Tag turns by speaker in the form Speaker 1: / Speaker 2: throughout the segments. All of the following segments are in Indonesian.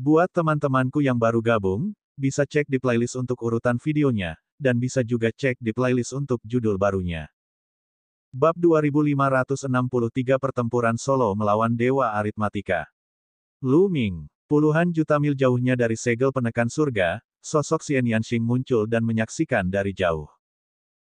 Speaker 1: Buat teman-temanku yang baru gabung, bisa cek di playlist untuk urutan videonya, dan bisa juga cek di playlist untuk judul barunya. Bab 2563 Pertempuran Solo melawan Dewa Aritmatika. Lu Ming. Puluhan juta mil jauhnya dari segel penekan surga, sosok Xian Yanxing muncul dan menyaksikan dari jauh.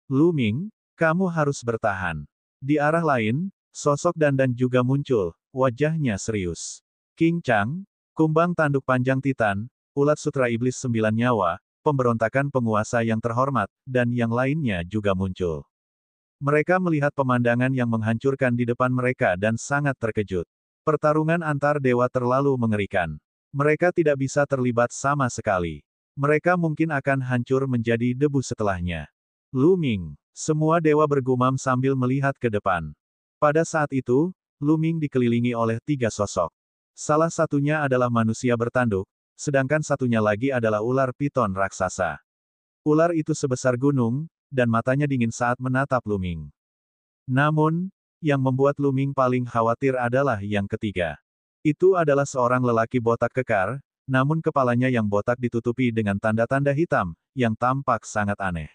Speaker 1: Lu Ming, kamu harus bertahan. Di arah lain, sosok Dandan juga muncul, wajahnya serius. King Chang, kumbang tanduk panjang Titan, ulat sutra iblis 9 nyawa, pemberontakan penguasa yang terhormat, dan yang lainnya juga muncul. Mereka melihat pemandangan yang menghancurkan di depan mereka dan sangat terkejut. Pertarungan antar dewa terlalu mengerikan. Mereka tidak bisa terlibat sama sekali. Mereka mungkin akan hancur menjadi debu setelahnya. Lu Ming. Semua dewa bergumam sambil melihat ke depan. Pada saat itu, Lu Ming dikelilingi oleh 3 sosok. Salah satunya adalah manusia bertanduk, sedangkan satunya lagi adalah ular piton raksasa. Ular itu sebesar gunung, dan matanya dingin saat menatap Lu Ming. Namun, yang membuat Lu Ming paling khawatir adalah yang ketiga. Itu adalah seorang lelaki botak kekar, namun kepalanya yang botak ditutupi dengan tanda-tanda hitam, yang tampak sangat aneh.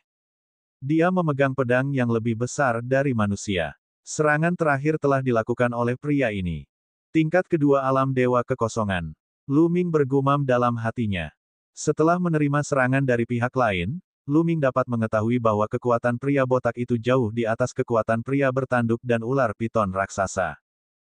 Speaker 1: Dia memegang pedang yang lebih besar dari manusia. Serangan terakhir telah dilakukan oleh pria ini. Tingkat kedua alam dewa kekosongan. Lu Ming bergumam dalam hatinya. Setelah menerima serangan dari pihak lain, Lu Ming dapat mengetahui bahwa kekuatan pria botak itu jauh di atas kekuatan pria bertanduk dan ular piton raksasa.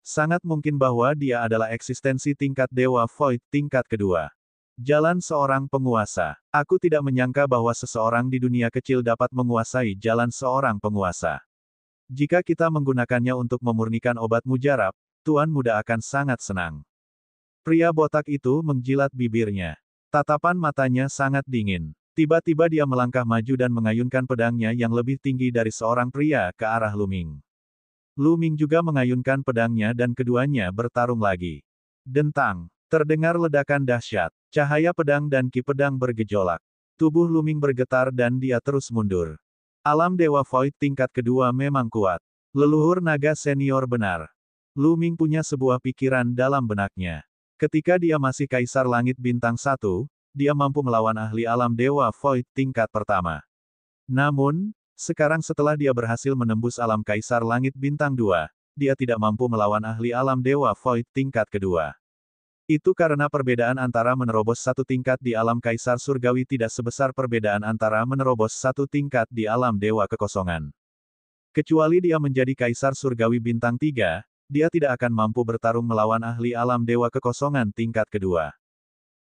Speaker 1: Sangat mungkin bahwa dia adalah eksistensi tingkat dewa void tingkat kedua. Jalan seorang penguasa. Aku tidak menyangka bahwa seseorang di dunia kecil dapat menguasai jalan seorang penguasa. Jika kita menggunakannya untuk memurnikan obat mujarab, Tuan Muda akan sangat senang. Pria botak itu menjilat bibirnya. Tatapan matanya sangat dingin. Tiba-tiba dia melangkah maju dan mengayunkan pedangnya yang lebih tinggi dari seorang pria ke arah Lu Ming. Lu Ming juga mengayunkan pedangnya dan keduanya bertarung lagi. Dentang. Terdengar ledakan dahsyat. Cahaya pedang dan ki pedang bergejolak. Tubuh Lu Ming bergetar dan dia terus mundur. Alam Dewa Void tingkat kedua memang kuat. Leluhur naga senior benar. Lu Ming punya sebuah pikiran dalam benaknya. Ketika dia masih Kaisar Langit Bintang 1, dia mampu melawan ahli alam Dewa Void tingkat pertama. Namun, sekarang setelah dia berhasil menembus alam Kaisar Langit Bintang 2, dia tidak mampu melawan ahli alam Dewa Void tingkat kedua. Itu karena perbedaan antara menerobos satu tingkat di alam Kaisar Surgawi tidak sebesar perbedaan antara menerobos satu tingkat di alam Dewa Kekosongan. Kecuali dia menjadi Kaisar Surgawi Bintang 3, dia tidak akan mampu bertarung melawan ahli alam Dewa Kekosongan tingkat kedua.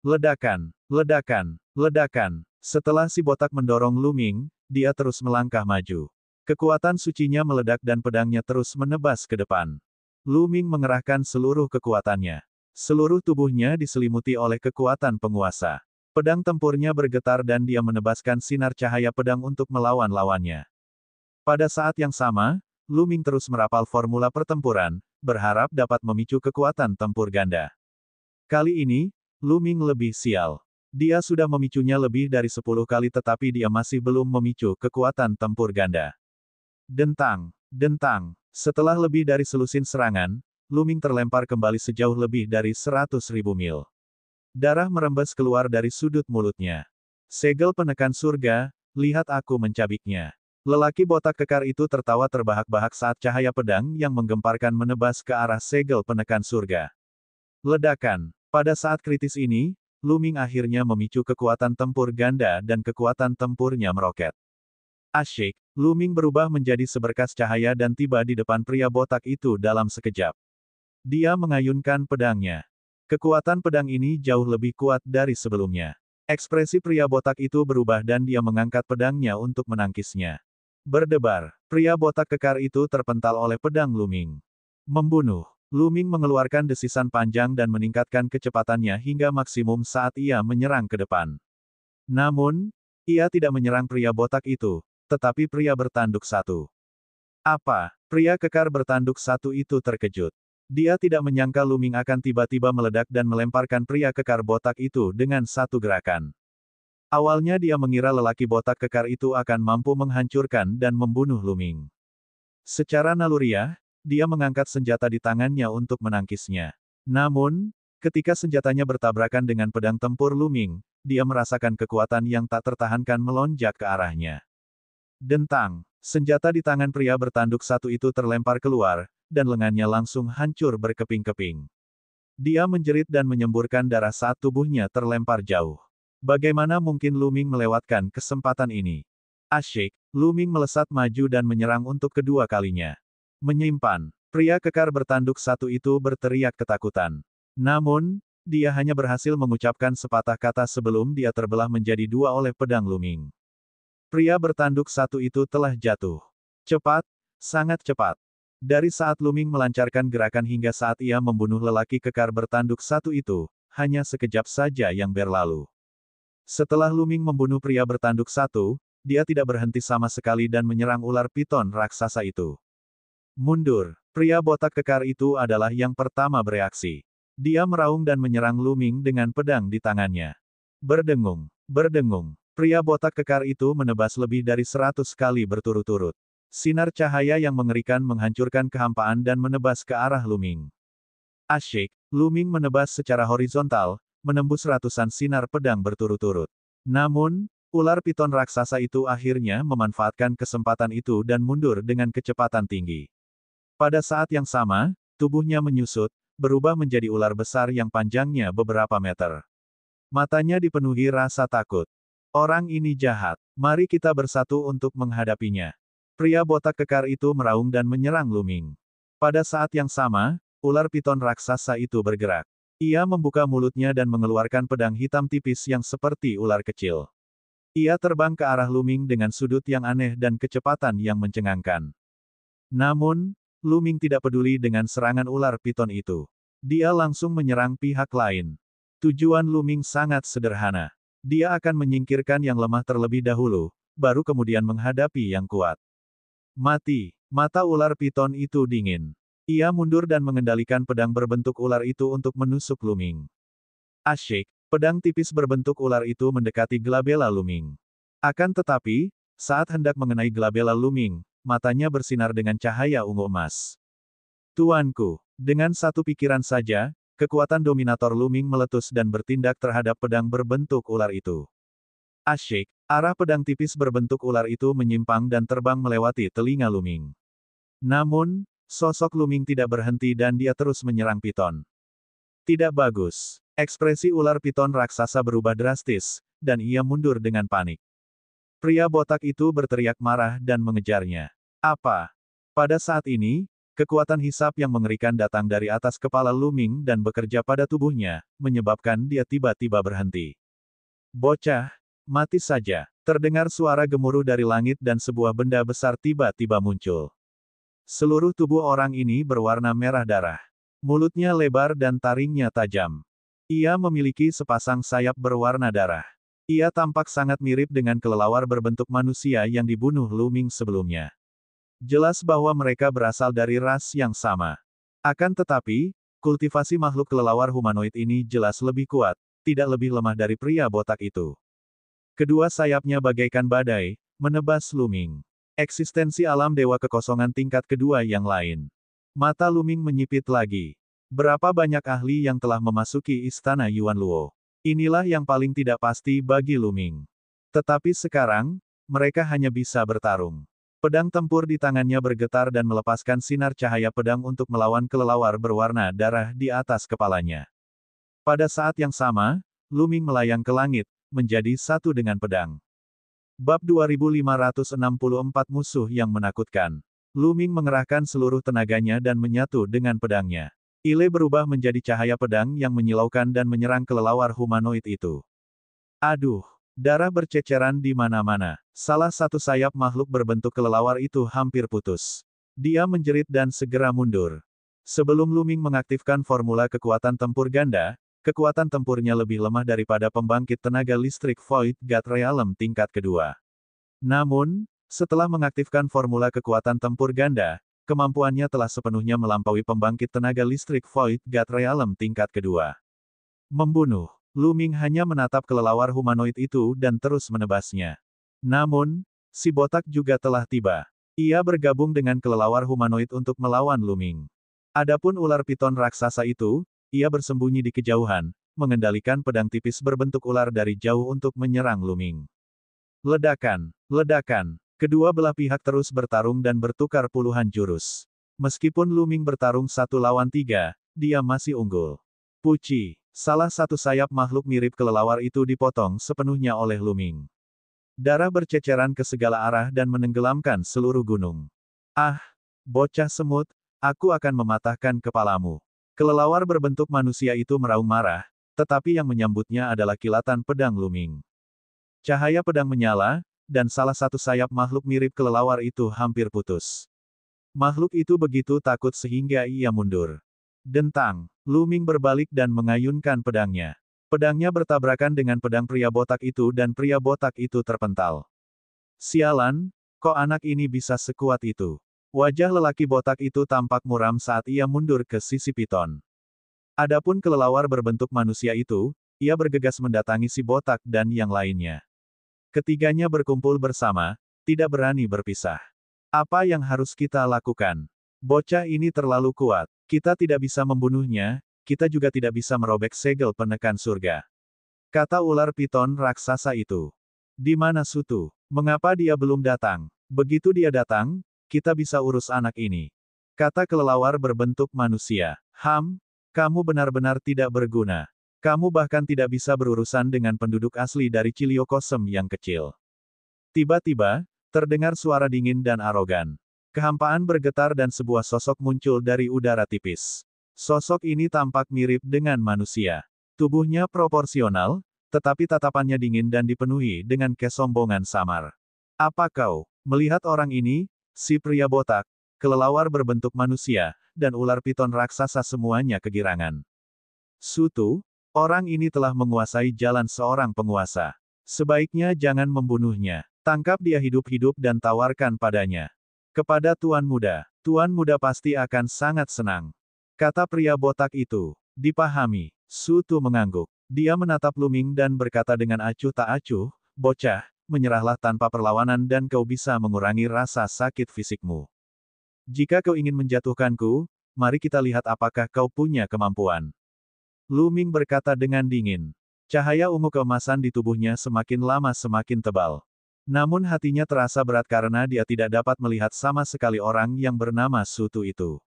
Speaker 1: Ledakan, ledakan, ledakan. Setelah si botak mendorong Lu Ming, dia terus melangkah maju. Kekuatan sucinya meledak dan pedangnya terus menebas ke depan. Lu Ming mengerahkan seluruh kekuatannya. Seluruh tubuhnya diselimuti oleh kekuatan penguasa. Pedang tempurnya bergetar dan dia menebaskan sinar cahaya pedang untuk melawan lawannya. Pada saat yang sama, Lu Ming terus merapal formula pertempuran, berharap dapat memicu kekuatan tempur ganda. Kali ini, Lu Ming lebih sial. Dia sudah memicunya lebih dari 10 kali tetapi dia masih belum memicu kekuatan tempur ganda. Dentang, dentang. Setelah lebih dari selusin serangan, Lu Ming terlempar kembali sejauh lebih dari 100.000 mil. Darah merembes keluar dari sudut mulutnya. Segel penekan surga, lihat aku mencabiknya. Lelaki botak kekar itu tertawa terbahak-bahak saat cahaya pedang yang menggemparkan menebas ke arah segel penekan surga. Ledakan. Pada saat kritis ini, Lu Ming akhirnya memicu kekuatan tempur ganda dan kekuatan tempurnya meroket. Asyik, Lu Ming berubah menjadi seberkas cahaya dan tiba di depan pria botak itu dalam sekejap. Dia mengayunkan pedangnya. Kekuatan pedang ini jauh lebih kuat dari sebelumnya. Ekspresi pria botak itu berubah dan dia mengangkat pedangnya untuk menangkisnya. Berdebar, pria botak kekar itu terpental oleh pedang Lu Ming. Membunuh. Lu Ming mengeluarkan desisan panjang dan meningkatkan kecepatannya hingga maksimum saat ia menyerang ke depan. Namun, ia tidak menyerang pria botak itu, tetapi pria bertanduk 1. Apa? Pria kekar bertanduk 1 itu terkejut. Dia tidak menyangka Lu Ming akan tiba-tiba meledak dan melemparkan pria kekar botak itu dengan satu gerakan. Awalnya dia mengira lelaki botak kekar itu akan mampu menghancurkan dan membunuh Lu Ming. Secara naluriah, dia mengangkat senjata di tangannya untuk menangkisnya. Namun, Ketika senjatanya bertabrakan dengan pedang tempur Luming, dia merasakan kekuatan yang tak tertahankan melonjak ke arahnya. Dentang, senjata di tangan pria bertanduk satu itu terlempar keluar, dan lengannya langsung hancur berkeping-keping. Dia menjerit dan menyemburkan darah saat tubuhnya terlempar jauh. Bagaimana mungkin Luming melewatkan kesempatan ini? Asyik, Luming melesat maju dan menyerang untuk kedua kalinya. Menyimpan, pria kekar bertanduk satu itu berteriak ketakutan. Namun, dia hanya berhasil mengucapkan sepatah kata sebelum dia terbelah menjadi dua oleh pedang Luming. Pria bertanduk satu itu telah jatuh. Cepat, sangat cepat. Dari saat Luming melancarkan gerakan hingga saat ia membunuh lelaki kekar bertanduk satu itu, hanya sekejap saja yang berlalu. Setelah Luming membunuh pria bertanduk satu, dia tidak berhenti sama sekali dan menyerang ular piton raksasa itu. Mundur, pria botak kekar itu adalah yang pertama bereaksi. Dia meraung dan menyerang Luming dengan pedang di tangannya. Berdengung, berdengung. Pria botak kekar itu menebas lebih dari 100 kali berturut-turut. Sinar cahaya yang mengerikan menghancurkan kehampaan dan menebas ke arah Luming. Asyik, Luming menebas secara horizontal, menembus ratusan sinar pedang berturut-turut. Namun, ular piton raksasa itu akhirnya memanfaatkan kesempatan itu dan mundur dengan kecepatan tinggi. Pada saat yang sama, tubuhnya menyusut, berubah menjadi ular besar yang panjangnya beberapa meter. Matanya dipenuhi rasa takut. Orang ini jahat. Mari kita bersatu untuk menghadapinya. Pria botak kekar itu meraung dan menyerang Luming. Pada saat yang sama, ular piton raksasa itu bergerak. Ia membuka mulutnya dan mengeluarkan pedang hitam tipis yang seperti ular kecil. Ia terbang ke arah Luming dengan sudut yang aneh dan kecepatan yang mencengangkan. Namun, Luming tidak peduli dengan serangan ular piton itu. Dia langsung menyerang pihak lain. Tujuan Luming sangat sederhana. Dia akan menyingkirkan yang lemah terlebih dahulu, baru kemudian menghadapi yang kuat. Mati. Mata ular piton itu dingin. Ia mundur dan mengendalikan pedang berbentuk ular itu untuk menusuk Luming. Asyik, pedang tipis berbentuk ular itu mendekati glabella Luming. Akan tetapi, saat hendak mengenai glabella Luming, matanya bersinar dengan cahaya ungu emas. Tuanku, dengan satu pikiran saja, kekuatan dominator Luming meletus dan bertindak terhadap pedang berbentuk ular itu. Asyik, arah pedang tipis berbentuk ular itu menyimpang dan terbang melewati telinga Luming. Namun, sosok Luming tidak berhenti dan dia terus menyerang piton. Tidak bagus. Ekspresi ular piton raksasa berubah drastis, dan ia mundur dengan panik. Pria botak itu berteriak marah dan mengejarnya. Apa? Pada saat ini, kekuatan hisap yang mengerikan datang dari atas kepala Luming dan bekerja pada tubuhnya, menyebabkan dia tiba-tiba berhenti. Bocah, mati saja. Terdengar suara gemuruh dari langit dan sebuah benda besar tiba-tiba muncul. Seluruh tubuh orang ini berwarna merah darah. Mulutnya lebar dan taringnya tajam. Ia memiliki sepasang sayap berwarna darah. Ia tampak sangat mirip dengan kelelawar berbentuk manusia yang dibunuh Luming sebelumnya. Jelas bahwa mereka berasal dari ras yang sama. Akan tetapi, kultivasi makhluk kelelawar humanoid ini jelas lebih kuat, tidak lebih lemah dari pria botak itu. Kedua sayapnya bagaikan badai, menebas Luming. Eksistensi alam dewa kekosongan tingkat kedua yang lain. Mata Luming menyipit lagi. Berapa banyak ahli yang telah memasuki istana Yuan Luo. Inilah yang paling tidak pasti bagi Luming. Tetapi sekarang, mereka hanya bisa bertarung. Pedang tempur di tangannya bergetar dan melepaskan sinar cahaya pedang untuk melawan kelelawar berwarna darah di atas kepalanya. Pada saat yang sama, Luming melayang ke langit, menjadi satu dengan pedang. Bab 2564 Musuh yang menakutkan. Luming mengerahkan seluruh tenaganya dan menyatu dengan pedangnya. Ile berubah menjadi cahaya pedang yang menyilaukan dan menyerang kelelawar humanoid itu. Aduh, darah berceceran di mana-mana. Salah satu sayap makhluk berbentuk kelelawar itu hampir putus. Dia menjerit dan segera mundur. Sebelum Luming mengaktifkan formula kekuatan tempur ganda, kekuatan tempurnya lebih lemah daripada pembangkit tenaga listrik Void God Realm tingkat kedua. Namun, setelah mengaktifkan formula kekuatan tempur ganda, kemampuannya telah sepenuhnya melampaui pembangkit tenaga listrik Void God Realm tingkat kedua. Membunuh. Luming hanya menatap kelelawar humanoid itu dan terus menebasnya. Namun, si botak juga telah tiba. Ia bergabung dengan kelelawar humanoid untuk melawan Luming. Adapun ular piton raksasa itu, ia bersembunyi di kejauhan, mengendalikan pedang tipis berbentuk ular dari jauh untuk menyerang Luming. Ledakan, ledakan. Kedua belah pihak terus bertarung dan bertukar puluhan jurus. Meskipun Luming bertarung 1 lawan 3, dia masih unggul. Puci, salah satu sayap makhluk mirip kelelawar itu dipotong sepenuhnya oleh Luming. Darah berceceran ke segala arah dan menenggelamkan seluruh gunung. Ah, bocah semut, aku akan mematahkan kepalamu. Kelelawar berbentuk manusia itu meraung marah, tetapi yang menyambutnya adalah kilatan pedang Luming. Cahaya pedang menyala, dan salah satu sayap makhluk mirip kelelawar itu hampir putus. Makhluk itu begitu takut sehingga ia mundur. Dentang, Luming berbalik dan mengayunkan pedangnya. Pedangnya bertabrakan dengan pedang pria botak itu dan pria botak itu terpental. Sialan, kok anak ini bisa sekuat itu? Wajah lelaki botak itu tampak muram saat ia mundur ke sisi piton. Adapun kelelawar berbentuk manusia itu, ia bergegas mendatangi si botak dan yang lainnya. Ketiganya berkumpul bersama, tidak berani berpisah. Apa yang harus kita lakukan? Bocah ini terlalu kuat. Kita tidak bisa membunuhnya, kita juga tidak bisa merobek segel penekan surga. Kata ular piton raksasa itu. Di mana Sutu? Mengapa dia belum datang? Begitu dia datang, kita bisa urus anak ini. Kata kelelawar berbentuk manusia. Kamu benar-benar tidak berguna. Kamu bahkan tidak bisa berurusan dengan penduduk asli dari Ciliokosem yang kecil. Tiba-tiba, terdengar suara dingin dan arogan. Kehampaan bergetar dan sebuah sosok muncul dari udara tipis. Sosok ini tampak mirip dengan manusia. Tubuhnya proporsional, tetapi tatapannya dingin dan dipenuhi dengan kesombongan samar. Apa kau melihat orang ini? Si pria botak, kelelawar berbentuk manusia, dan ular piton raksasa semuanya kegirangan. Sutu, orang ini telah menguasai jalan seorang penguasa. Sebaiknya jangan membunuhnya. Tangkap dia hidup-hidup dan tawarkan padanya. Kepada Tuan Muda pasti akan sangat senang. Kata pria botak itu. Dipahami. Sutu mengangguk. Dia menatap Luming dan berkata dengan acuh tak acuh, bocah, menyerahlah tanpa perlawanan dan kau bisa mengurangi rasa sakit fisikmu. Jika kau ingin menjatuhkanku, mari kita lihat apakah kau punya kemampuan. Luming berkata dengan dingin. Cahaya ungu keemasan di tubuhnya semakin lama semakin tebal. Namun hatinya terasa berat karena dia tidak dapat melihat sama sekali orang yang bernama Sutu itu.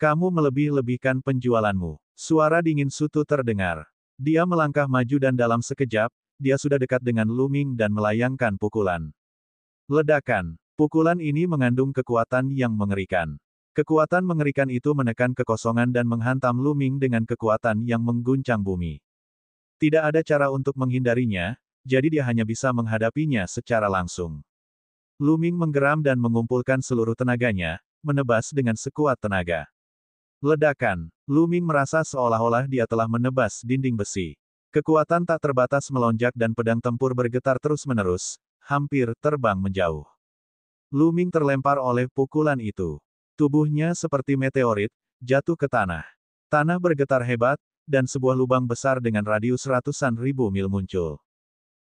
Speaker 1: Kamu melebih-lebihkan penjualanmu. Suara dingin Sutu terdengar. Dia melangkah maju dan dalam sekejap, dia sudah dekat dengan Luming dan melayangkan pukulan. Ledakan. Pukulan ini mengandung kekuatan yang mengerikan. Kekuatan mengerikan itu menekan kekosongan dan menghantam Luming dengan kekuatan yang mengguncang bumi. Tidak ada cara untuk menghindarinya, jadi dia hanya bisa menghadapinya secara langsung. Luming menggeram dan mengumpulkan seluruh tenaganya, menebas dengan sekuat tenaga. Ledakan. Luming merasa seolah-olah dia telah menebas dinding besi. Kekuatan tak terbatas melonjak dan pedang tempur bergetar terus-menerus, hampir terbang menjauh. Luming terlempar oleh pukulan itu. Tubuhnya seperti meteorit, jatuh ke tanah. Tanah bergetar hebat, dan sebuah lubang besar dengan radius ratusan ribu mil muncul.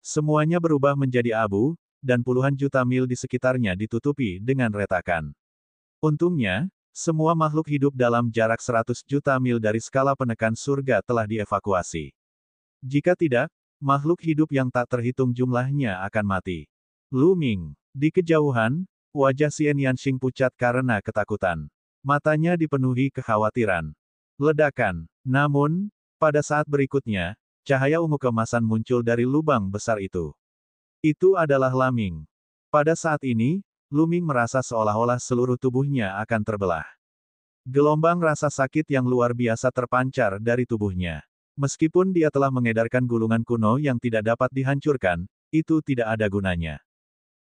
Speaker 1: Semuanya berubah menjadi abu, dan puluhan juta mil di sekitarnya ditutupi dengan retakan. Untungnya, semua makhluk hidup dalam jarak 100 juta mil dari skala penekan surga telah dievakuasi. Jika tidak, makhluk hidup yang tak terhitung jumlahnya akan mati. Luming. Di kejauhan, wajah Xian Yanxing pucat karena ketakutan. Matanya dipenuhi kekhawatiran. Ledakan. Namun, pada saat berikutnya, cahaya ungu keemasan muncul dari lubang besar itu. Itu adalah Laming. Pada saat ini, Luming merasa seolah-olah seluruh tubuhnya akan terbelah. Gelombang rasa sakit yang luar biasa terpancar dari tubuhnya. Meskipun dia telah mengedarkan gulungan kuno yang tidak dapat dihancurkan, itu tidak ada gunanya.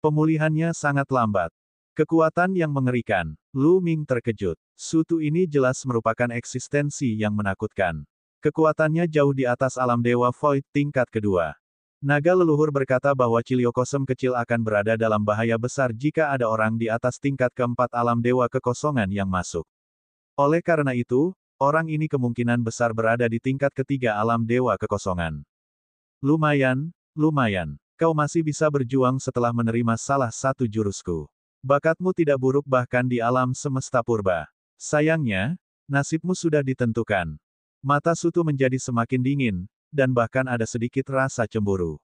Speaker 1: Pemulihannya sangat lambat. Kekuatan yang mengerikan. Luming terkejut. Sutu ini jelas merupakan eksistensi yang menakutkan. Kekuatannya jauh di atas alam dewa Void tingkat kedua. Naga leluhur berkata bahwa Ciliokosem kecil akan berada dalam bahaya besar jika ada orang di atas tingkat keempat alam dewa kekosongan yang masuk. Oleh karena itu, orang ini kemungkinan besar berada di tingkat ketiga alam dewa kekosongan. Lumayan. Kau masih bisa berjuang setelah menerima salah satu jurusku. Bakatmu tidak buruk bahkan di alam semesta purba. Sayangnya, nasibmu sudah ditentukan. Mata Sutu menjadi semakin dingin, dan bahkan ada sedikit rasa cemburu.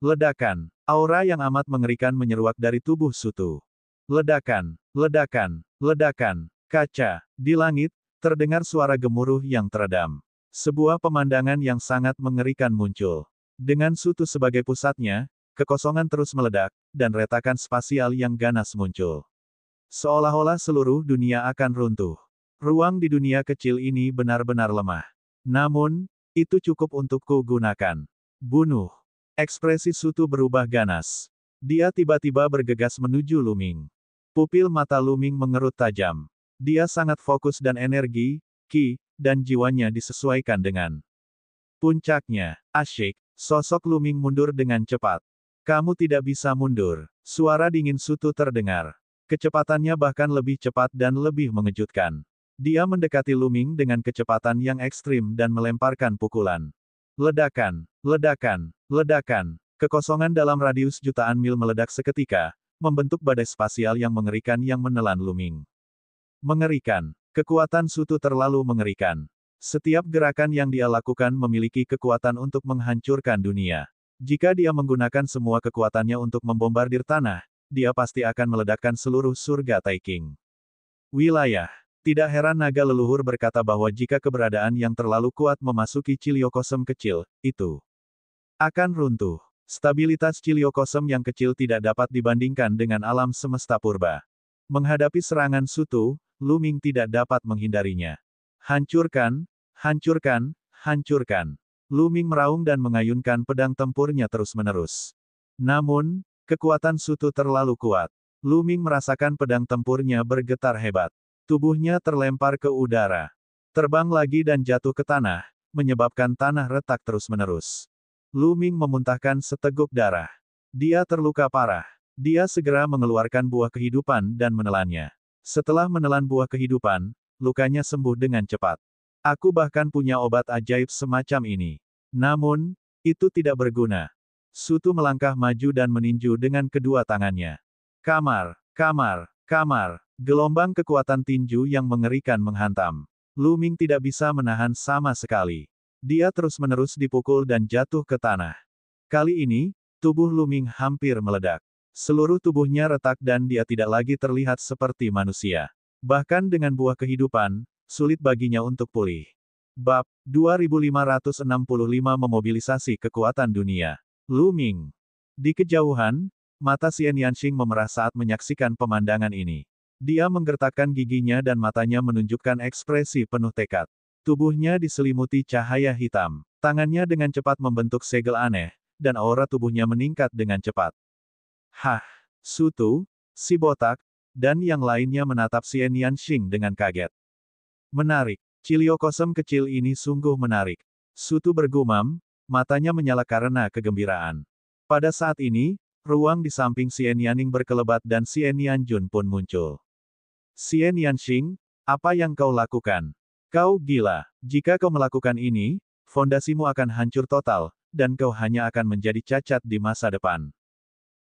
Speaker 1: Ledakan. Aura yang amat mengerikan menyeruak dari tubuh Sutu. Ledakan, ledakan, ledakan. Kaca. Di langit, terdengar suara gemuruh yang teredam. Sebuah pemandangan yang sangat mengerikan muncul. Dengan Sutu sebagai pusatnya, kekosongan terus meledak, dan retakan spasial yang ganas muncul. Seolah-olah seluruh dunia akan runtuh. Ruang di dunia kecil ini benar-benar lemah. Namun, itu cukup untuk ku gunakan. Bunuh. Ekspresi Sutu berubah ganas. Dia tiba-tiba bergegas menuju Luming. Pupil mata Luming mengerut tajam. Dia sangat fokus dan energi, ki, dan jiwanya disesuaikan dengan puncaknya. Asyik. Sosok Luming mundur dengan cepat. Kamu tidak bisa mundur. Suara dingin Sutu terdengar. Kecepatannya bahkan lebih cepat dan lebih mengejutkan. Dia mendekati Luming dengan kecepatan yang ekstrim dan melemparkan pukulan. Ledakan, ledakan, ledakan. Kekosongan dalam radius jutaan mil meledak seketika, membentuk badai spasial yang mengerikan yang menelan Luming. Mengerikan. Kekuatan Sutu terlalu mengerikan. Setiap gerakan yang dia lakukan memiliki kekuatan untuk menghancurkan dunia. Jika dia menggunakan semua kekuatannya untuk membombardir tanah, dia pasti akan meledakkan seluruh surga Taiking. Wilayah. Tidak heran naga leluhur berkata bahwa jika keberadaan yang terlalu kuat memasuki Ciliocosm kecil, itu akan runtuh. Stabilitas Ciliocosm yang kecil tidak dapat dibandingkan dengan alam semesta purba. Menghadapi serangan Sutu, Luming tidak dapat menghindarinya. Hancurkan, hancurkan, hancurkan. Luming meraung dan mengayunkan pedang tempurnya terus-menerus. Namun, kekuatan Sutu terlalu kuat. Luming merasakan pedang tempurnya bergetar hebat. Tubuhnya terlempar ke udara. Terbang lagi dan jatuh ke tanah, menyebabkan tanah retak terus-menerus. Luming memuntahkan seteguk darah. Dia terluka parah. Dia segera mengeluarkan buah kehidupan dan menelannya. Setelah menelan buah kehidupan, lukanya sembuh dengan cepat. Aku bahkan punya obat ajaib semacam ini. Namun, itu tidak berguna. Sutu melangkah maju dan meninju dengan kedua tangannya. Kamar, kamar, kamar. Gelombang kekuatan tinju yang mengerikan menghantam. Luming tidak bisa menahan sama sekali. Dia terus-menerus dipukul dan jatuh ke tanah. Kali ini, tubuh Luming hampir meledak. Seluruh tubuhnya retak dan dia tidak lagi terlihat seperti manusia. Bahkan dengan buah kehidupan, sulit baginya untuk pulih. Bab 2565 memobilisasi kekuatan dunia. Luming. Di kejauhan, mata Xian Yanxing memerah saat menyaksikan pemandangan ini. Dia menggertakkan giginya dan matanya menunjukkan ekspresi penuh tekad. Tubuhnya diselimuti cahaya hitam. Tangannya dengan cepat membentuk segel aneh, dan aura tubuhnya meningkat dengan cepat. Hah! Sutu, si botak, dan yang lainnya menatap Xian Yanxing dengan kaget. Menarik. Ciliocosm kecil ini sungguh menarik. Sutu bergumam, matanya menyala karena kegembiraan. Pada saat ini, ruang di samping Xian Yanning berkelebat dan Xian Yanjun pun muncul. Xian Yanxing, apa yang kau lakukan? Kau gila. Jika kau melakukan ini, fondasimu akan hancur total, dan kau hanya akan menjadi cacat di masa depan.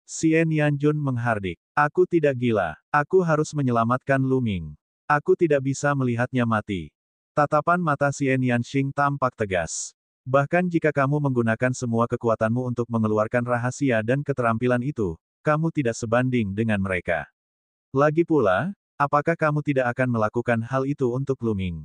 Speaker 1: Xian Yanjun menghardik. Aku tidak gila. Aku harus menyelamatkan Luming. Aku tidak bisa melihatnya mati. Tatapan mata Xian Yanxing tampak tegas. Bahkan jika kamu menggunakan semua kekuatanmu untuk mengeluarkan rahasia dan keterampilan itu, kamu tidak sebanding dengan mereka. Lagi pula, apakah kamu tidak akan melakukan hal itu untuk Luming?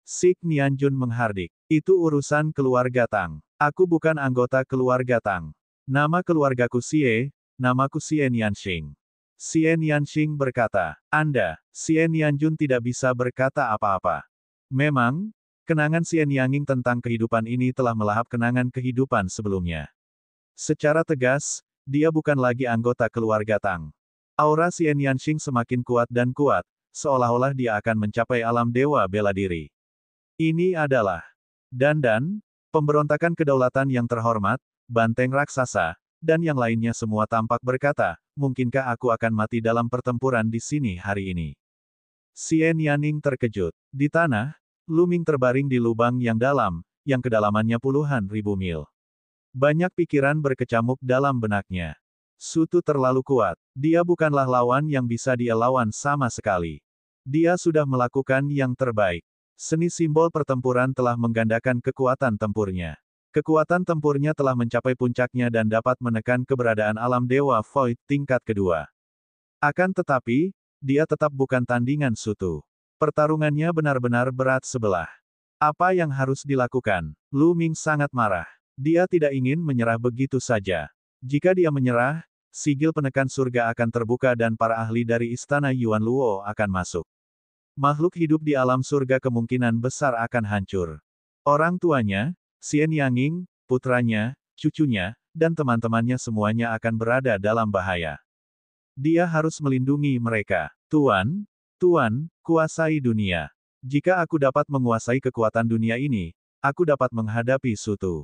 Speaker 1: Sik Nianjun menghardik. Itu urusan keluarga Tang. Aku bukan anggota keluarga Tang. Nama keluargaku Xie, namaku Xian Yanxing. Xian Yanxing berkata, Anda, Xian Yanjun tidak bisa berkata apa-apa. Memang, kenangan Xian Yanning tentang kehidupan ini telah melahap kenangan kehidupan sebelumnya. Secara tegas, dia bukan lagi anggota keluarga Tang. Aura Xian Yanxing semakin kuat dan kuat, seolah-olah dia akan mencapai alam dewa bela diri. Ini adalah Dandan, pemberontakan kedaulatan yang terhormat, banteng raksasa, dan yang lainnya semua tampak berkata, mungkinkah aku akan mati dalam pertempuran di sini hari ini? Xian Yanning terkejut. Di tanah, Luming terbaring di lubang yang dalam, yang kedalamannya puluhan ribu mil. Banyak pikiran berkecamuk dalam benaknya. Sutu terlalu kuat. Dia bukanlah lawan yang bisa dia lawan sama sekali. Dia sudah melakukan yang terbaik. Seni simbol pertempuran telah menggandakan kekuatan tempurnya. Kekuatan tempurnya telah mencapai puncaknya dan dapat menekan keberadaan alam Dewa Void tingkat kedua. Akan tetapi, dia tetap bukan tandingan Sutu. Pertarungannya benar-benar berat sebelah. Apa yang harus dilakukan? Lu Ming sangat marah. Dia tidak ingin menyerah begitu saja. Jika dia menyerah, sigil penekan surga akan terbuka dan para ahli dari istana Yuan Luo akan masuk. Makhluk hidup di alam surga kemungkinan besar akan hancur. Orang tuanya, Xian Yanging, putranya, cucunya, dan teman-temannya semuanya akan berada dalam bahaya. Dia harus melindungi mereka. Tuan, kuasai dunia. Jika aku dapat menguasai kekuatan dunia ini, aku dapat menghadapi Sutu.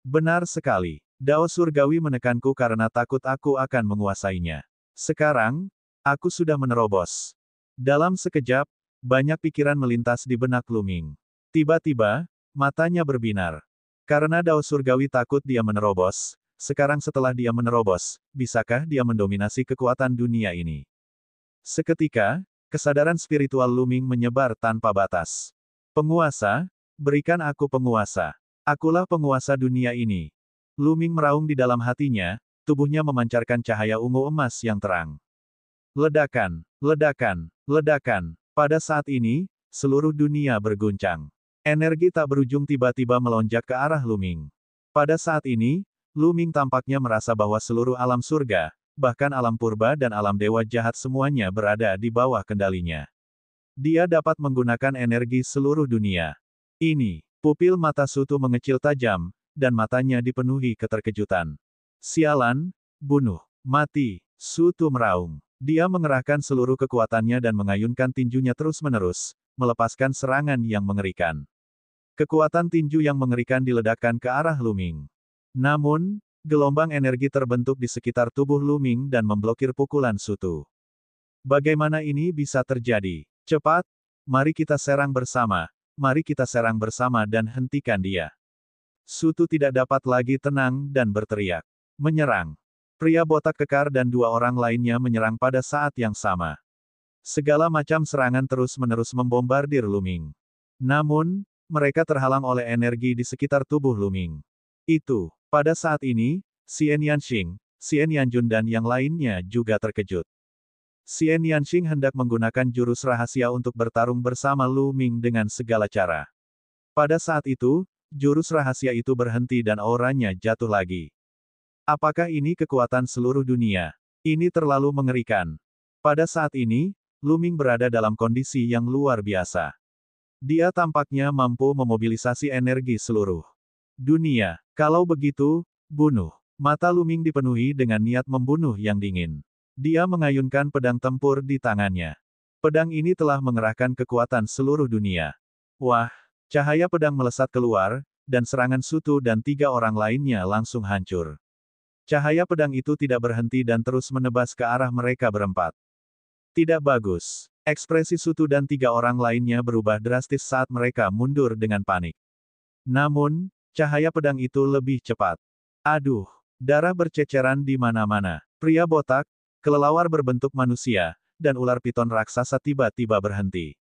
Speaker 1: Benar sekali. Dao surgawi menekanku karena takut aku akan menguasainya. Sekarang, aku sudah menerobos. Dalam sekejap, banyak pikiran melintas di benak Lu Ming. Tiba-tiba, matanya berbinar. Karena Dao surgawi takut dia menerobos, sekarang setelah dia menerobos, bisakah dia mendominasi kekuatan dunia ini? Seketika, kesadaran spiritual Lu Ming menyebar tanpa batas. Penguasa, berikan aku penguasa. Akulah penguasa dunia ini. Lu Ming meraung di dalam hatinya, tubuhnya memancarkan cahaya ungu emas yang terang. Ledakan, ledakan, ledakan. Pada saat ini, seluruh dunia berguncang. Energi tak berujung tiba-tiba melonjak ke arah Lu Ming. Pada saat ini, Lu Ming tampaknya merasa bahwa seluruh alam surga, bahkan alam purba dan alam dewa jahat semuanya berada di bawah kendalinya. Dia dapat menggunakan energi seluruh dunia. Ini, pupil mata Sutu mengecil tajam, dan matanya dipenuhi keterkejutan. Sialan, bunuh, mati, Sutu meraung. Dia mengerahkan seluruh kekuatannya dan mengayunkan tinjunya terus-menerus, melepaskan serangan yang mengerikan. Kekuatan tinju yang mengerikan diledakkan ke arah Lu Ming. Namun, gelombang energi terbentuk di sekitar tubuh Lu Ming dan memblokir pukulan Sutu. Bagaimana ini bisa terjadi? Cepat, mari kita serang bersama dan hentikan dia. Sutu tidak dapat lagi tenang dan berteriak. Menyerang. Pria botak kekar dan dua orang lainnya menyerang pada saat yang sama. Segala macam serangan terus-menerus membombardir Lu Ming. Namun, mereka terhalang oleh energi di sekitar tubuh Lu Ming. Pada saat ini, Xian Yanxing, Xian Yanjun dan yang lainnya juga terkejut. Xian Yanxing hendak menggunakan jurus rahasia untuk bertarung bersama Lu Ming dengan segala cara. Pada saat itu, jurus rahasia itu berhenti dan auranya jatuh lagi. Apakah ini kekuatan seluruh dunia? Ini terlalu mengerikan. Pada saat ini, Lu Ming berada dalam kondisi yang luar biasa. Dia tampaknya mampu memobilisasi energi seluruh dunia. Kalau begitu, bunuh. Mata Lu Ming dipenuhi dengan niat membunuh yang dingin. Dia mengayunkan pedang tempur di tangannya. Pedang ini telah mengerahkan kekuatan seluruh dunia. Wah, cahaya pedang melesat keluar, dan serangan Sutu dan tiga orang lainnya langsung hancur. Cahaya pedang itu tidak berhenti dan terus menebas ke arah mereka berempat. Tidak bagus. Ekspresi Sutu dan tiga orang lainnya berubah drastis saat mereka mundur dengan panik. Namun, cahaya pedang itu lebih cepat. Aduh, darah berceceran di mana-mana. Pria botak, kelelawar berbentuk manusia, dan ular piton raksasa tiba-tiba berhenti.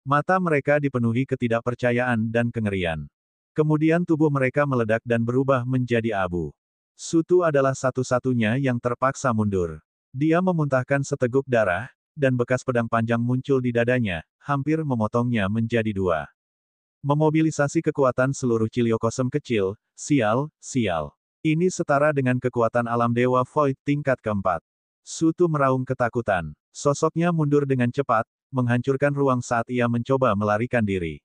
Speaker 1: Mata mereka dipenuhi ketidakpercayaan dan kengerian. Kemudian tubuh mereka meledak dan berubah menjadi abu. Sutu adalah satu-satunya yang terpaksa mundur. Dia memuntahkan seteguk darah, dan bekas pedang panjang muncul di dadanya, hampir memotongnya menjadi dua. Memobilisasi kekuatan seluruh Ciliokosem kecil, sial. Ini setara dengan kekuatan alam Dewa Void tingkat keempat. Sutu meraung ketakutan. Sosoknya mundur dengan cepat, menghancurkan ruang saat ia mencoba melarikan diri.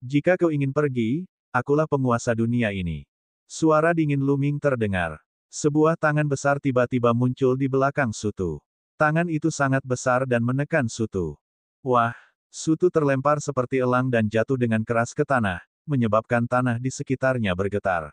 Speaker 1: Jika kau ingin pergi, akulah penguasa dunia ini. Suara dingin Lu Ming terdengar. Sebuah tangan besar tiba-tiba muncul di belakang Sutu. Tangan itu sangat besar dan menekan Sutu. Wah, Sutu terlempar seperti elang dan jatuh dengan keras ke tanah, menyebabkan tanah di sekitarnya bergetar.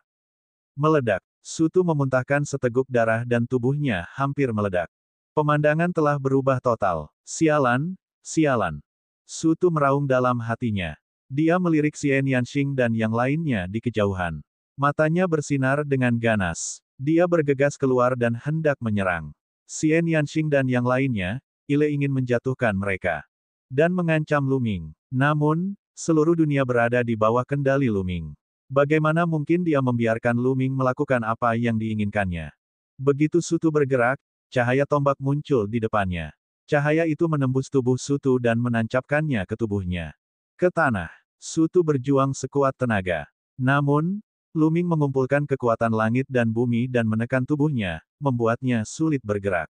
Speaker 1: Meledak. Sutu memuntahkan seteguk darah dan tubuhnya hampir meledak. Pemandangan telah berubah total. Sialan. Sutu meraung dalam hatinya. Dia melirik Xian Yanxing dan yang lainnya di kejauhan. Matanya bersinar dengan ganas. Dia bergegas keluar dan hendak menyerang. Xian Yanxing dan yang lainnya, ingin menjatuhkan mereka. Dan mengancam Lu Ming. Namun, seluruh dunia berada di bawah kendali Lu Ming. Bagaimana mungkin dia membiarkan Lu Ming melakukan apa yang diinginkannya? Begitu Su Tu bergerak, cahaya tombak muncul di depannya. Cahaya itu menembus tubuh Su Tu dan menancapkannya ke tubuhnya. Ke tanah, Su Tu berjuang sekuat tenaga. Namun, Lu Ming mengumpulkan kekuatan langit dan bumi dan menekan tubuhnya, membuatnya sulit bergerak.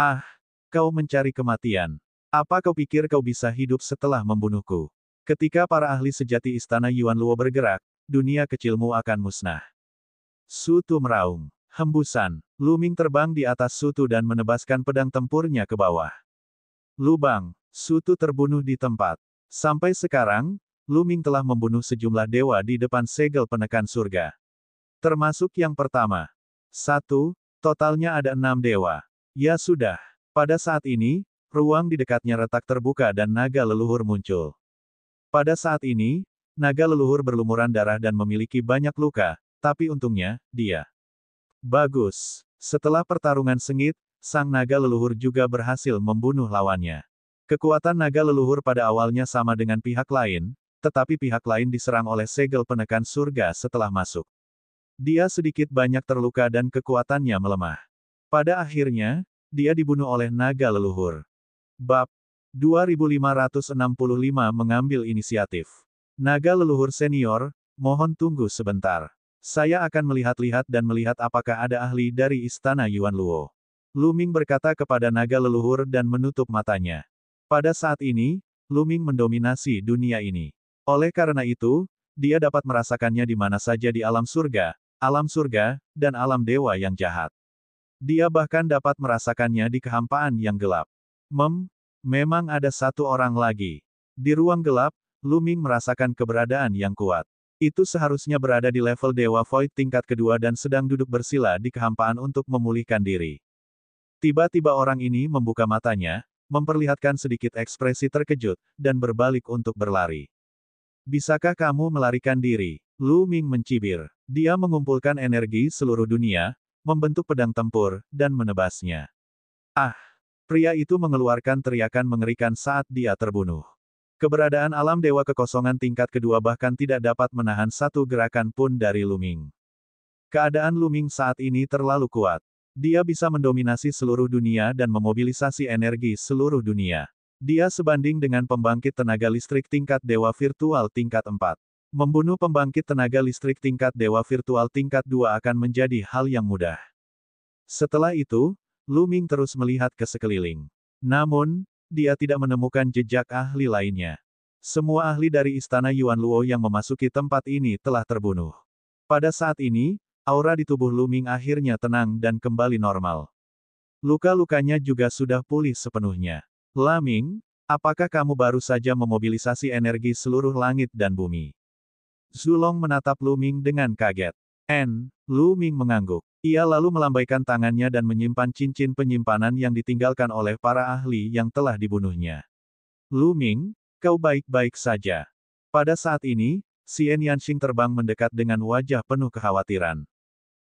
Speaker 1: Ah, kau mencari kematian. Apa kau pikir kau bisa hidup setelah membunuhku? Ketika para ahli sejati istana Yuan Luo bergerak, dunia kecilmu akan musnah. Su Tu meraung. Hembusan. Lu Ming terbang di atas Su Tu dan menebaskan pedang tempurnya ke bawah. Lubang. Su Tu terbunuh di tempat. Sampai sekarang, Lu Ming telah membunuh sejumlah dewa di depan segel penekan surga. Termasuk yang pertama. 1. Totalnya ada 6 dewa. Ya sudah. Pada saat ini, ruang di dekatnya retak terbuka dan naga leluhur muncul. Pada saat ini, naga leluhur berlumuran darah dan memiliki banyak luka, tapi untungnya, dia bagus. Setelah pertarungan sengit, sang naga leluhur juga berhasil membunuh lawannya. Kekuatan naga leluhur pada awalnya sama dengan pihak lain, tetapi pihak lain diserang oleh segel penekan surga setelah masuk. Dia sedikit banyak terluka dan kekuatannya melemah. Pada akhirnya, dia dibunuh oleh naga leluhur. Bab 2565 mengambil inisiatif. Naga leluhur senior, mohon tunggu sebentar. Saya akan melihat-lihat dan melihat apakah ada ahli dari istana Yuan Luo. Lu Ming berkata kepada naga leluhur dan menutup matanya. Pada saat ini, Lu Ming mendominasi dunia ini. Oleh karena itu, dia dapat merasakannya di mana saja di alam surga, dan alam dewa yang jahat. Dia bahkan dapat merasakannya di kehampaan yang gelap. Memang ada satu orang lagi. Di ruang gelap, Lu Ming merasakan keberadaan yang kuat. Itu seharusnya berada di level Dewa Void tingkat kedua dan sedang duduk bersila di kehampaan untuk memulihkan diri. Tiba-tiba orang ini membuka matanya, memperlihatkan sedikit ekspresi terkejut, dan berbalik untuk berlari. Bisakah kamu melarikan diri? Lu Ming mencibir. Dia mengumpulkan energi seluruh dunia, membentuk pedang tempur, dan menebasnya. Ah! Pria itu mengeluarkan teriakan mengerikan saat dia terbunuh. Keberadaan alam dewa kekosongan tingkat kedua bahkan tidak dapat menahan satu gerakan pun dari Lu Ming. Keadaan Lu Ming saat ini terlalu kuat. Dia bisa mendominasi seluruh dunia dan memobilisasi energi seluruh dunia. Dia sebanding dengan pembangkit tenaga listrik tingkat dewa virtual tingkat 4. Membunuh pembangkit tenaga listrik tingkat dewa virtual tingkat 2 akan menjadi hal yang mudah. Setelah itu, Lu Ming terus melihat ke sekeliling. Namun, dia tidak menemukan jejak ahli lainnya. Semua ahli dari istana Yuan Luo yang memasuki tempat ini telah terbunuh. Pada saat ini, aura di tubuh Lu Ming akhirnya tenang dan kembali normal. Luka-lukanya juga sudah pulih sepenuhnya. Laming, apakah kamu baru saja memobilisasi energi seluruh langit dan bumi? Zulong menatap Lu Ming dengan kaget. Lu Ming mengangguk. Ia lalu melambaikan tangannya dan menyimpan cincin penyimpanan yang ditinggalkan oleh para ahli yang telah dibunuhnya. Lu Ming, kau baik-baik saja. Pada saat ini, Xian Yanxing terbang mendekat dengan wajah penuh kekhawatiran.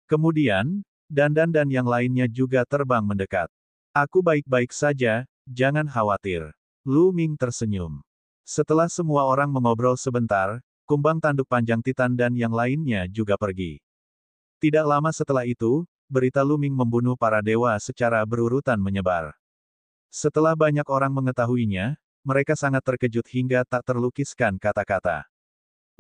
Speaker 1: Kemudian, Dandan dan yang lainnya juga terbang mendekat. Aku baik-baik saja, jangan khawatir. Lu Ming tersenyum. Setelah semua orang mengobrol sebentar, kumbang tanduk panjang Titan dan yang lainnya juga pergi. Tidak lama setelah itu, berita Lu Ming membunuh para dewa secara berurutan menyebar. Setelah banyak orang mengetahuinya, mereka sangat terkejut hingga tak terlukiskan kata-kata.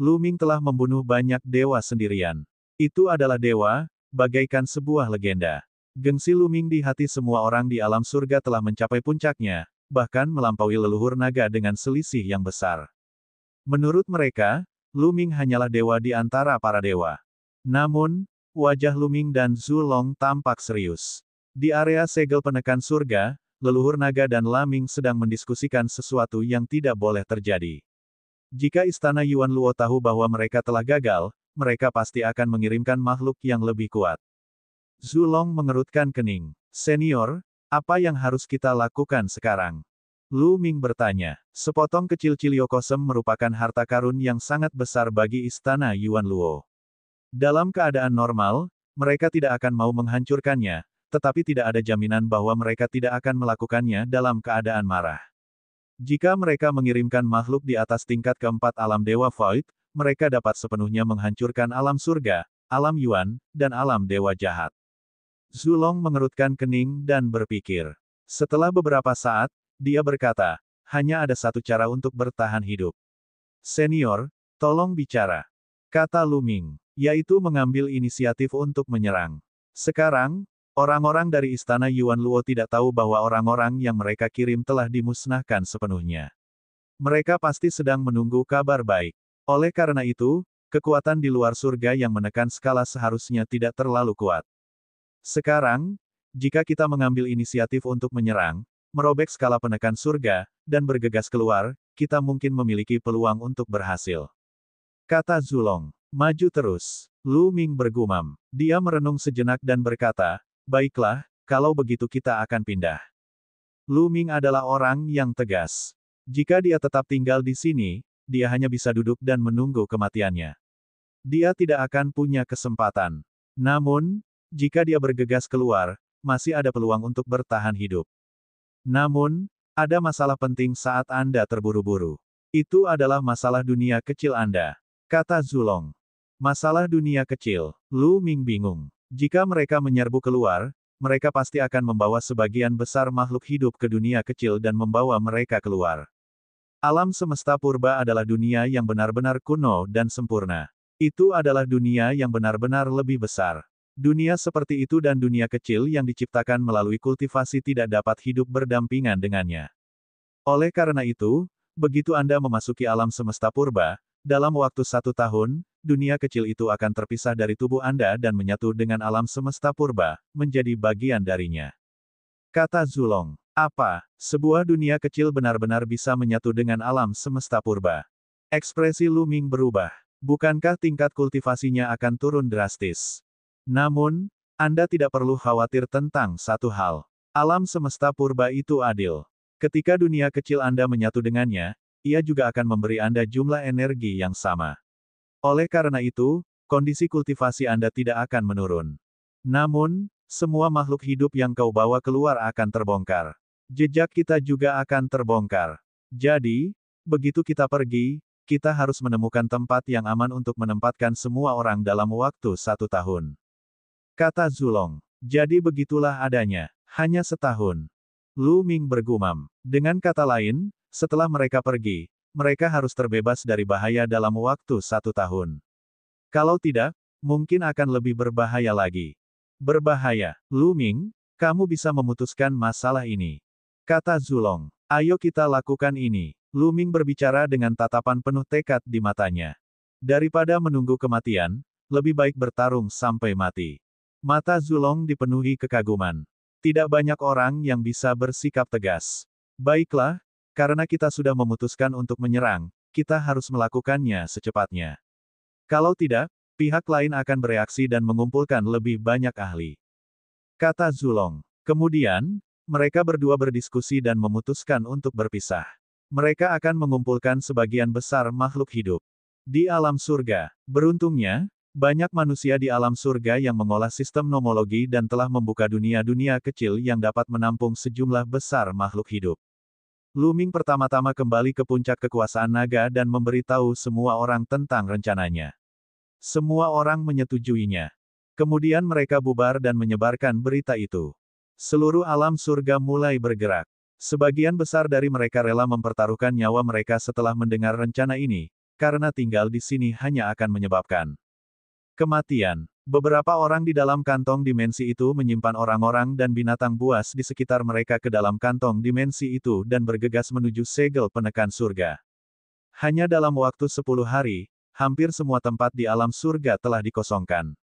Speaker 1: Lu Ming telah membunuh banyak dewa sendirian. Itu adalah dewa, bagaikan sebuah legenda. Gengsi Lu Ming di hati semua orang di alam surga telah mencapai puncaknya, bahkan melampaui leluhur naga dengan selisih yang besar. Menurut mereka, Lu Ming hanyalah dewa di antara para dewa. Namun, wajah Lu Ming dan Zulong tampak serius. Di area segel penekan surga, leluhur naga dan Laming sedang mendiskusikan sesuatu yang tidak boleh terjadi. Jika istana Yuan Luo tahu bahwa mereka telah gagal, mereka pasti akan mengirimkan makhluk yang lebih kuat. Zulong mengerutkan kening. Senior, apa yang harus kita lakukan sekarang? Lu Ming bertanya. Sepotong kecil Ciliokosem merupakan harta karun yang sangat besar bagi istana Yuan Luo. Dalam keadaan normal, mereka tidak akan mau menghancurkannya, tetapi tidak ada jaminan bahwa mereka tidak akan melakukannya dalam keadaan marah. Jika mereka mengirimkan makhluk di atas tingkat keempat alam Dewa Void, mereka dapat sepenuhnya menghancurkan alam surga, alam Yuan, dan alam Dewa Jahat. Zulong mengerutkan kening dan berpikir. Setelah beberapa saat, dia berkata, hanya ada satu cara untuk bertahan hidup. Senior, tolong bicara. Kata Lu Ming, yaitu mengambil inisiatif untuk menyerang. Sekarang, orang-orang dari Istana Yuan Luo tidak tahu bahwa orang-orang yang mereka kirim telah dimusnahkan sepenuhnya. Mereka pasti sedang menunggu kabar baik. Oleh karena itu, kekuatan di luar surga yang menekan skala seharusnya tidak terlalu kuat. Sekarang, jika kita mengambil inisiatif untuk menyerang, merobek skala penekan surga, dan bergegas keluar, kita mungkin memiliki peluang untuk berhasil. Kata Zulong, maju terus. Lu Ming bergumam. Dia merenung sejenak dan berkata, baiklah, kalau begitu kita akan pindah. Lu Ming adalah orang yang tegas. Jika dia tetap tinggal di sini, dia hanya bisa duduk dan menunggu kematiannya. Dia tidak akan punya kesempatan. Namun, jika dia bergegas keluar, masih ada peluang untuk bertahan hidup. Namun, ada masalah penting saat Anda terburu-buru. Itu adalah masalah dunia kecil Anda. Kata Zulong. Masalah dunia kecil. Lu Ming bingung. Jika mereka menyerbu keluar, mereka pasti akan membawa sebagian besar makhluk hidup ke dunia kecil dan membawa mereka keluar. Alam semesta purba adalah dunia yang benar-benar kuno dan sempurna. Itu adalah dunia yang benar-benar lebih besar. Dunia seperti itu dan dunia kecil yang diciptakan melalui kultivasi tidak dapat hidup berdampingan dengannya. Oleh karena itu, begitu Anda memasuki alam semesta purba, dalam waktu 1 tahun, dunia kecil itu akan terpisah dari tubuh Anda dan menyatu dengan alam semesta purba, menjadi bagian darinya. Kata Zulong, apa, sebuah dunia kecil benar-benar bisa menyatu dengan alam semesta purba? Ekspresi Lu Ming berubah. Bukankah tingkat kultivasinya akan turun drastis? Namun, Anda tidak perlu khawatir tentang satu hal. Alam semesta purba itu adil. Ketika dunia kecil Anda menyatu dengannya, ia juga akan memberi Anda jumlah energi yang sama. Oleh karena itu, kondisi kultivasi Anda tidak akan menurun. Namun, semua makhluk hidup yang kau bawa keluar akan terbongkar. Jejak kita juga akan terbongkar. Jadi, begitu kita pergi, kita harus menemukan tempat yang aman untuk menempatkan semua orang dalam waktu 1 tahun. Kata Zulong. Jadi begitulah adanya. Hanya setahun. Lu Ming bergumam. Dengan kata lain, setelah mereka pergi, mereka harus terbebas dari bahaya dalam waktu 1 tahun. Kalau tidak, mungkin akan lebih berbahaya lagi. Berbahaya. Lu Ming, kamu bisa memutuskan masalah ini. Kata Zulong. Ayo kita lakukan ini. Lu Ming berbicara dengan tatapan penuh tekad di matanya. Daripada menunggu kematian, lebih baik bertarung sampai mati. Mata Zulong dipenuhi kekaguman. Tidak banyak orang yang bisa bersikap tegas. Baiklah, karena kita sudah memutuskan untuk menyerang, kita harus melakukannya secepatnya. Kalau tidak, pihak lain akan bereaksi dan mengumpulkan lebih banyak ahli. Kata Zulong. Kemudian, mereka berdua berdiskusi dan memutuskan untuk berpisah. Mereka akan mengumpulkan sebagian besar makhluk hidup. Di alam surga, beruntungnya, banyak manusia di alam surga yang mengolah sistem nomologi dan telah membuka dunia-dunia kecil yang dapat menampung sejumlah besar makhluk hidup. Lu Ming pertama-tama kembali ke puncak kekuasaan naga dan memberitahu semua orang tentang rencananya. Semua orang menyetujuinya. Kemudian mereka bubar dan menyebarkan berita itu. Seluruh alam surga mulai bergerak. Sebagian besar dari mereka rela mempertaruhkan nyawa mereka setelah mendengar rencana ini, karena tinggal di sini hanya akan menyebabkan kematian. Beberapa orang di dalam kantong dimensi itu menyimpan orang-orang dan binatang buas di sekitar mereka ke dalam kantong dimensi itu dan bergegas menuju segel penekan surga. Hanya dalam waktu 10 hari, hampir semua tempat di alam surga telah dikosongkan.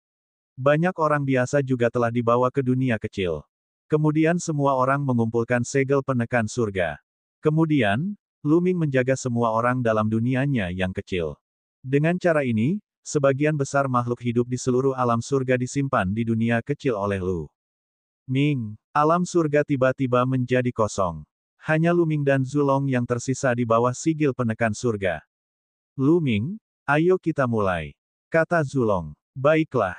Speaker 1: Banyak orang biasa juga telah dibawa ke dunia kecil. Kemudian semua orang mengumpulkan segel penekan surga. Kemudian, Lu Ming menjaga semua orang dalam dunianya yang kecil. Dengan cara ini, sebagian besar makhluk hidup di seluruh alam surga disimpan di dunia kecil oleh Lu Ming. Alam surga tiba-tiba menjadi kosong. Hanya Lu Ming dan Zulong yang tersisa di bawah sigil penekan surga. Lu Ming, ayo kita mulai. Kata Zulong. Baiklah.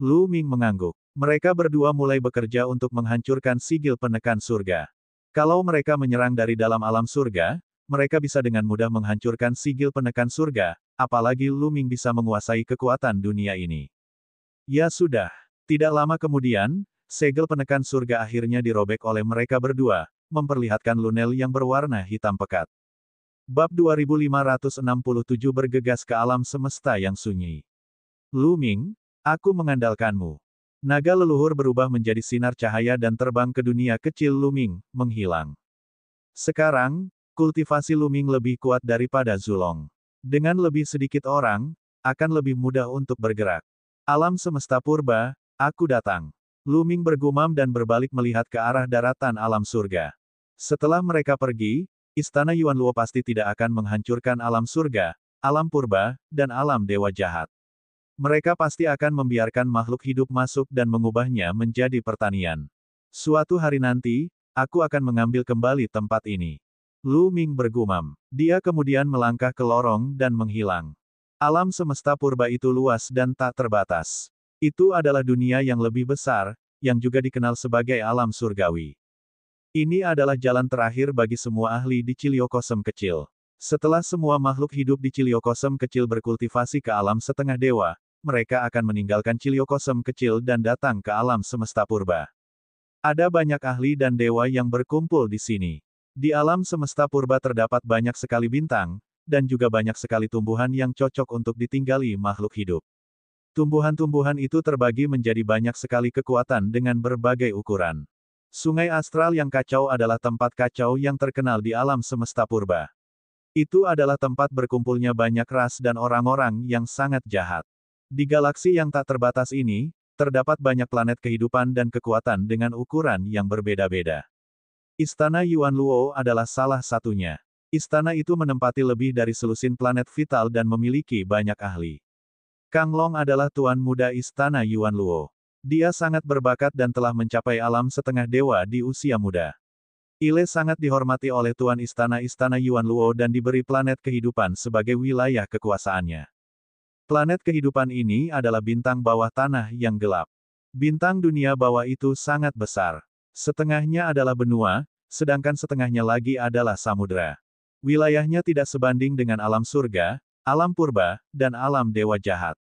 Speaker 1: Lu Ming mengangguk. Mereka berdua mulai bekerja untuk menghancurkan sigil penekan surga. Kalau mereka menyerang dari dalam alam surga, mereka bisa dengan mudah menghancurkan sigil penekan surga, apalagi Lu Ming bisa menguasai kekuatan dunia ini. Ya sudah. Tidak lama kemudian, segel penekan surga akhirnya dirobek oleh mereka berdua, memperlihatkan Lunel yang berwarna hitam pekat. Bab 2567 bergegas ke alam semesta yang sunyi. Lu Ming, aku mengandalkanmu. Naga leluhur berubah menjadi sinar cahaya dan terbang ke dunia kecil Lu Ming, menghilang. Sekarang, kultivasi Lu Ming lebih kuat daripada Zulong. Dengan lebih sedikit orang, akan lebih mudah untuk bergerak. Alam semesta purba, aku datang. Lu Ming bergumam dan berbalik melihat ke arah daratan alam surga. Setelah mereka pergi, istana Yuan Luo pasti tidak akan menghancurkan alam surga, alam purba, dan alam dewa jahat. Mereka pasti akan membiarkan makhluk hidup masuk dan mengubahnya menjadi pertanian. Suatu hari nanti, aku akan mengambil kembali tempat ini. Lu Ming bergumam. Dia kemudian melangkah ke lorong dan menghilang. Alam semesta purba itu luas dan tak terbatas. Itu adalah dunia yang lebih besar, yang juga dikenal sebagai alam surgawi. Ini adalah jalan terakhir bagi semua ahli di Ciliokosem kecil. Setelah semua makhluk hidup di Ciliokosem kecil berkultivasi ke alam setengah dewa, mereka akan meninggalkan Ciliokosem kecil dan datang ke alam semesta purba. Ada banyak ahli dan dewa yang berkumpul di sini. Di alam semesta purba terdapat banyak sekali bintang, dan juga banyak sekali tumbuhan yang cocok untuk ditinggali makhluk hidup. Tumbuhan-tumbuhan itu terbagi menjadi banyak sekali kekuatan dengan berbagai ukuran. Sungai astral yang kacau adalah tempat kacau yang terkenal di alam semesta purba. Itu adalah tempat berkumpulnya banyak ras dan orang-orang yang sangat jahat. Di galaksi yang tak terbatas ini, terdapat banyak planet kehidupan dan kekuatan dengan ukuran yang berbeda-beda. Istana Yuan Luo adalah salah satunya. Istana itu menempati lebih dari selusin planet vital dan memiliki banyak ahli. Kang Long adalah tuan muda istana Yuan Luo. Dia sangat berbakat dan telah mencapai alam setengah dewa di usia muda. Ile sangat dihormati oleh tuan istana-istana Yuan Luo dan diberi planet kehidupan sebagai wilayah kekuasaannya. Planet kehidupan ini adalah bintang bawah tanah yang gelap. Bintang dunia bawah itu sangat besar. Setengahnya adalah benua, sedangkan setengahnya lagi adalah samudera. Wilayahnya tidak sebanding dengan alam surga, alam purba, dan alam dewa jahat.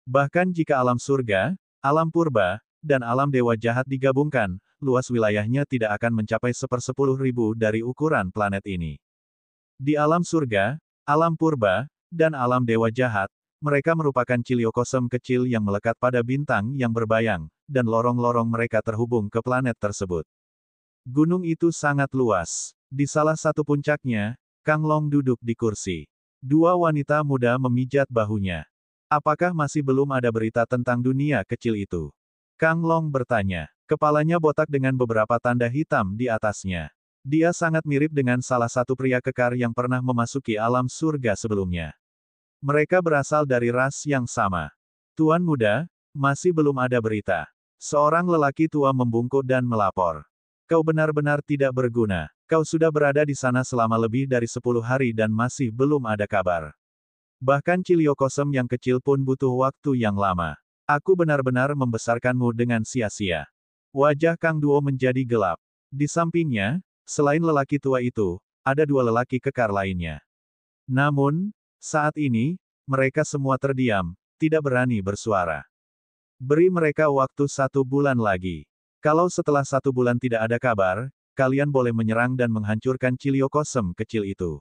Speaker 1: Bahkan jika alam surga, alam purba, dan alam dewa jahat digabungkan, luas wilayahnya tidak akan mencapai 1/10.000 dari ukuran planet ini. Di alam surga, alam purba, dan alam dewa jahat, mereka merupakan Ciliokosem kecil yang melekat pada bintang yang berbayang, dan lorong-lorong mereka terhubung ke planet tersebut. Gunung itu sangat luas. Di salah satu puncaknya, Kang Long duduk di kursi. Dua wanita muda memijat bahunya. Apakah masih belum ada berita tentang dunia kecil itu? Kang Long bertanya. Kepalanya botak dengan beberapa tanda hitam di atasnya. Dia sangat mirip dengan salah satu pria kekar yang pernah memasuki alam surga sebelumnya. Mereka berasal dari ras yang sama. Tuan muda, masih belum ada berita. Seorang lelaki tua membungkuk dan melapor. Kau benar-benar tidak berguna. Kau sudah berada di sana selama lebih dari 10 hari dan masih belum ada kabar. Bahkan Ciliokosem yang kecil pun butuh waktu yang lama. Aku benar-benar membesarkanmu dengan sia-sia. Wajah Kang Duo menjadi gelap. Di sampingnya, selain lelaki tua itu, ada dua lelaki kekar lainnya. Namun, saat ini, mereka semua terdiam, tidak berani bersuara. Beri mereka waktu 1 bulan lagi. Kalau setelah 1 bulan tidak ada kabar, kalian boleh menyerang dan menghancurkan Ciliokosem kecil itu.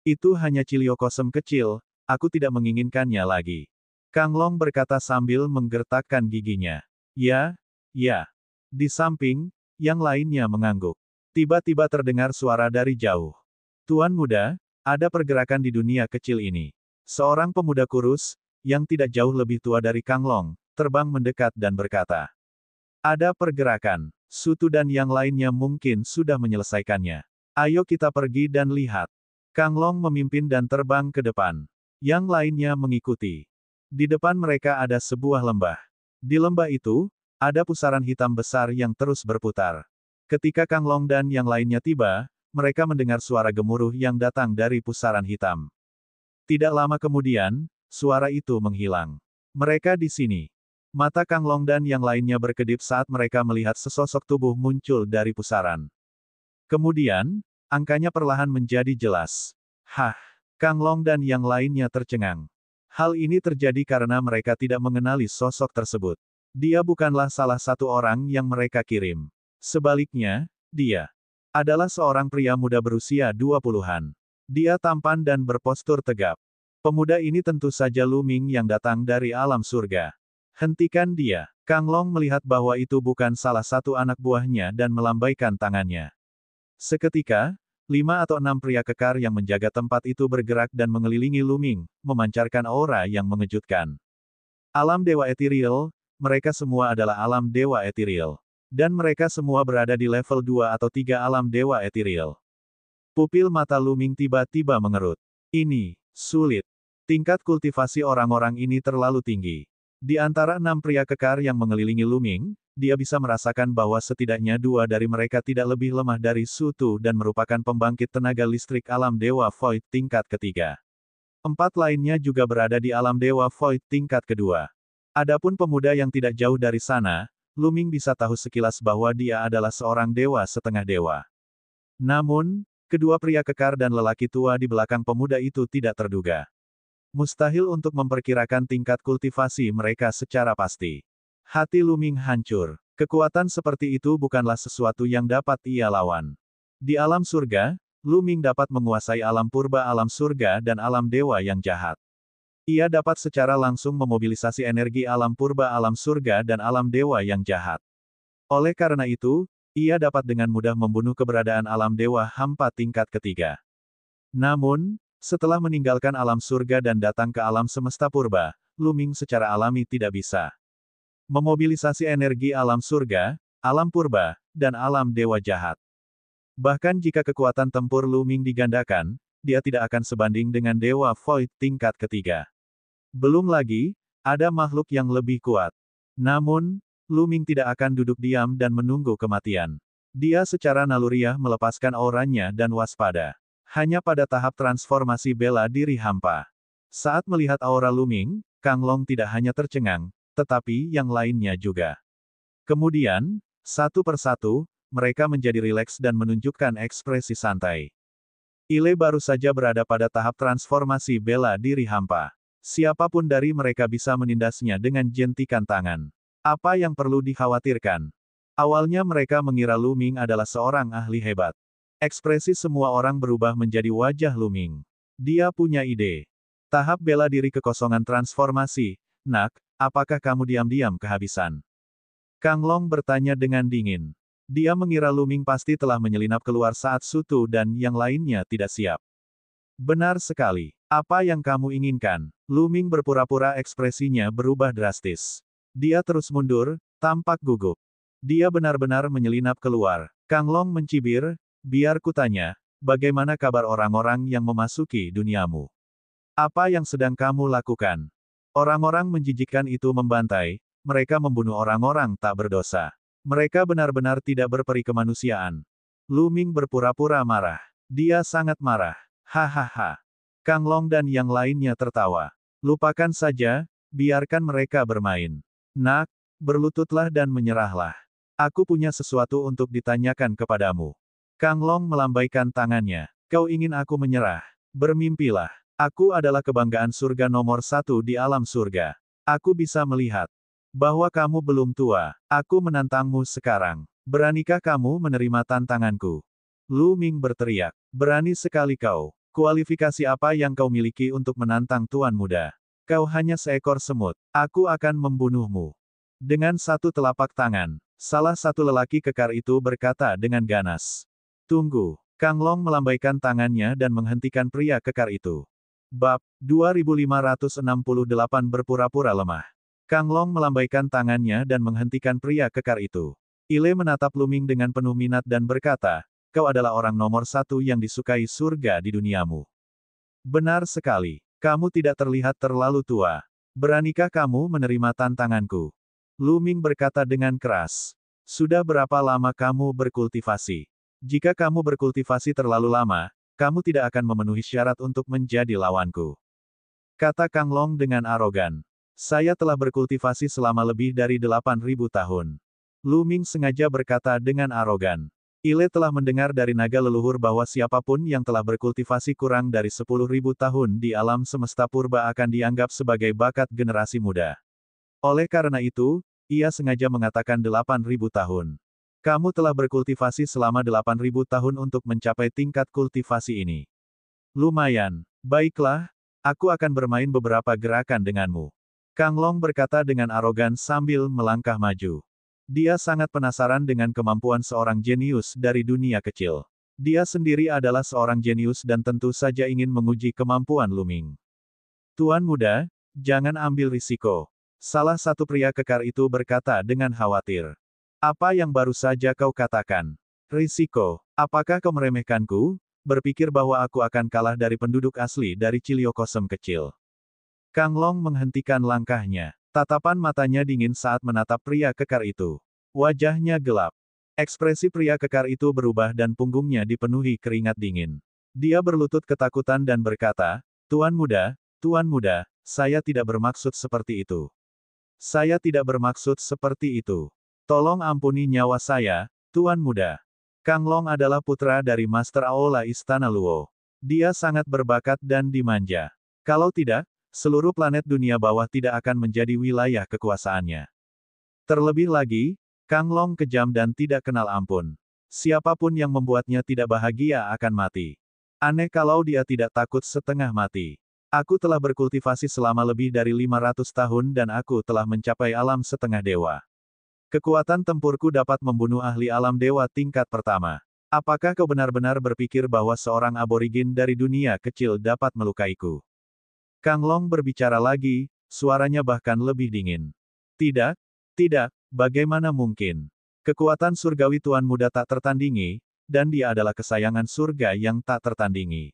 Speaker 1: Itu hanya Ciliokosem kecil, aku tidak menginginkannya lagi. Kang Long berkata sambil menggertakkan giginya. Ya, ya. Di samping, yang lainnya mengangguk. Tiba-tiba terdengar suara dari jauh. Tuan muda, ada pergerakan di dunia kecil ini. Seorang pemuda kurus, yang tidak jauh lebih tua dari Kang Long, terbang mendekat dan berkata. Ada pergerakan. Sutu dan yang lainnya mungkin sudah menyelesaikannya. Ayo kita pergi dan lihat. Kang Long memimpin dan terbang ke depan. Yang lainnya mengikuti. Di depan mereka ada sebuah lembah. Di lembah itu, ada pusaran hitam besar yang terus berputar. Ketika Kang Long dan yang lainnya tiba, mereka mendengar suara gemuruh yang datang dari pusaran hitam. Tidak lama kemudian, suara itu menghilang. Mereka di sini. Mata Kang Long dan yang lainnya berkedip saat mereka melihat sesosok tubuh muncul dari pusaran. Kemudian, Angkanya perlahan menjadi jelas. Hah! Kang Long dan yang lainnya tercengang. Hal ini terjadi karena mereka tidak mengenali sosok tersebut. Dia bukanlah salah satu orang yang mereka kirim. Sebaliknya, dia adalah seorang pria muda berusia 20-an. Dia tampan dan berpostur tegap. Pemuda ini tentu saja Lu Ming yang datang dari alam surga. Hentikan dia. Kang Long melihat bahwa itu bukan salah satu anak buahnya dan melambaikan tangannya. Seketika, 5 atau 6 pria kekar yang menjaga tempat itu bergerak dan mengelilingi Lu Ming, memancarkan aura yang mengejutkan. Alam Dewa Ethereal, mereka semua adalah alam Dewa Ethereal. Dan mereka semua berada di level 2 atau 3 alam Dewa Ethereal. Pupil mata Lu Ming tiba-tiba mengerut. Ini sulit. Tingkat kultivasi orang-orang ini terlalu tinggi. Di antara 6 pria kekar yang mengelilingi Lu Ming, dia bisa merasakan bahwa setidaknya 2 dari mereka tidak lebih lemah dari Su Tu dan merupakan pembangkit tenaga listrik alam Dewa Void tingkat ketiga. 4 lainnya juga berada di alam Dewa Void tingkat kedua. Adapun pemuda yang tidak jauh dari sana, Lu Ming bisa tahu sekilas bahwa dia adalah seorang dewa setengah dewa. Namun, kedua pria kekar dan lelaki tua di belakang pemuda itu tidak terduga. Mustahil untuk memperkirakan tingkat kultivasi mereka secara pasti. Hati Lu Ming hancur. Kekuatan seperti itu bukanlah sesuatu yang dapat ia lawan. Di alam surga, Lu Ming dapat menguasai alam purba alam surga dan alam dewa yang jahat. Ia dapat secara langsung memobilisasi energi alam purba alam surga dan alam dewa yang jahat. Oleh karena itu, ia dapat dengan mudah membunuh keberadaan alam dewa hampa tingkat ketiga. Namun, setelah meninggalkan alam surga dan datang ke alam semesta purba, Lu Ming secara alami tidak bisa memobilisasi energi alam surga, alam purba, dan alam dewa jahat. Bahkan jika kekuatan tempur Lu Ming digandakan, dia tidak akan sebanding dengan dewa Void tingkat ketiga. Belum lagi, ada makhluk yang lebih kuat. Namun, Lu Ming tidak akan duduk diam dan menunggu kematian. Dia secara naluriah melepaskan auranya dan waspada. Hanya pada tahap transformasi bela diri hampa. Saat melihat aura Lu Ming, Kang Long tidak hanya tercengang, tetapi yang lainnya juga. Kemudian, satu persatu, mereka menjadi rileks dan menunjukkan ekspresi santai. Ile baru saja berada pada tahap transformasi bela diri hampa. Siapapun dari mereka bisa menindasnya dengan jentikan tangan. Apa yang perlu dikhawatirkan? Awalnya mereka mengira Lu Ming adalah seorang ahli hebat. Ekspresi semua orang berubah menjadi wajah Lu Ming. Dia punya ide. Tahap bela diri kekosongan transformasi. Nak, apakah kamu diam-diam kehabisan? Kang Long bertanya dengan dingin. Dia mengira Lu Ming pasti telah menyelinap keluar saat Su Tu dan yang lainnya tidak siap. Benar sekali. Apa yang kamu inginkan? Lu Ming berpura-pura ekspresinya berubah drastis. Dia terus mundur, tampak gugup. Dia benar-benar menyelinap keluar. Kang Long mencibir, biar kutanya, bagaimana kabar orang-orang yang memasuki duniamu? Apa yang sedang kamu lakukan? Orang-orang menjijikkan itu membantai, mereka membunuh orang-orang tak berdosa. Mereka benar-benar tidak berperi kemanusiaan. Lu Ming berpura-pura marah. Dia sangat marah. Hahaha. Kang Long dan yang lainnya tertawa. Lupakan saja, biarkan mereka bermain. Nak, berlututlah dan menyerahlah. Aku punya sesuatu untuk ditanyakan kepadamu. Kang Long melambaikan tangannya. Kau ingin aku menyerah? Bermimpilah. Aku adalah kebanggaan surga nomor 1 di alam surga. Aku bisa melihat bahwa kamu belum tua. Aku menantangmu sekarang. Beranikah kamu menerima tantanganku? Lu Ming berteriak. Berani sekali kau. Kualifikasi apa yang kau miliki untuk menantang Tuan Muda? Kau hanya seekor semut. Aku akan membunuhmu. Dengan satu telapak tangan, salah satu lelaki kekar itu berkata dengan ganas. Tunggu. Kang Long melambaikan tangannya dan menghentikan pria kekar itu. Bab 2568 berpura-pura lemah. Kang Long melambaikan tangannya dan menghentikan pria kekar itu. Ile menatap Lu Ming dengan penuh minat dan berkata, kau adalah orang nomor 1 yang disukai surga di duniamu. Benar sekali. Kamu tidak terlihat terlalu tua. Beranikah kamu menerima tantanganku? Lu Ming berkata dengan keras. Sudah berapa lama kamu berkultivasi? Jika kamu berkultivasi terlalu lama, kamu tidak akan memenuhi syarat untuk menjadi lawanku. Kata Kang Long dengan arogan. Saya telah berkultivasi selama lebih dari 8.000 tahun. Lu Ming sengaja berkata dengan arogan. Ile telah mendengar dari naga leluhur bahwa siapapun yang telah berkultivasi kurang dari 10.000 tahun di alam semesta purba akan dianggap sebagai bakat generasi muda. Oleh karena itu, ia sengaja mengatakan 8.000 tahun. Kamu telah berkultivasi selama 8.000 tahun untuk mencapai tingkat kultivasi ini. Lumayan. Baiklah, aku akan bermain beberapa gerakan denganmu. Kang Long berkata dengan arogan sambil melangkah maju. Dia sangat penasaran dengan kemampuan seorang jenius dari dunia kecil. Dia sendiri adalah seorang jenius dan tentu saja ingin menguji kemampuan Lu Ming. Tuan muda, jangan ambil risiko. Salah satu pria kekar itu berkata dengan khawatir. Apa yang baru saja kau katakan? Risiko. Apakah kau meremehkanku? Berpikir bahwa aku akan kalah dari penduduk asli dari Ciliokosem kecil. Kang Long menghentikan langkahnya. Tatapan matanya dingin saat menatap pria kekar itu. Wajahnya gelap. Ekspresi pria kekar itu berubah dan punggungnya dipenuhi keringat dingin. Dia berlutut ketakutan dan berkata, Tuan muda, saya tidak bermaksud seperti itu. Saya tidak bermaksud seperti itu. Tolong ampuni nyawa saya, Tuan muda. Kang Long adalah putra dari Master Aula Istana Luo. Dia sangat berbakat dan dimanja. Kalau tidak, seluruh planet dunia bawah tidak akan menjadi wilayah kekuasaannya. Terlebih lagi, Kang Long kejam dan tidak kenal ampun. Siapapun yang membuatnya tidak bahagia akan mati. Aneh kalau dia tidak takut setengah mati. Aku telah berkultivasi selama lebih dari 500 tahun dan aku telah mencapai alam setengah dewa. Kekuatan tempurku dapat membunuh ahli alam dewa tingkat pertama. Apakah kau benar-benar berpikir bahwa seorang aborigin dari dunia kecil dapat melukaiku? Kang Long berbicara lagi, suaranya bahkan lebih dingin. Tidak, bagaimana mungkin? Kekuatan surgawi Tuan Muda tak tertandingi, dan dia adalah kesayangan surga yang tak tertandingi.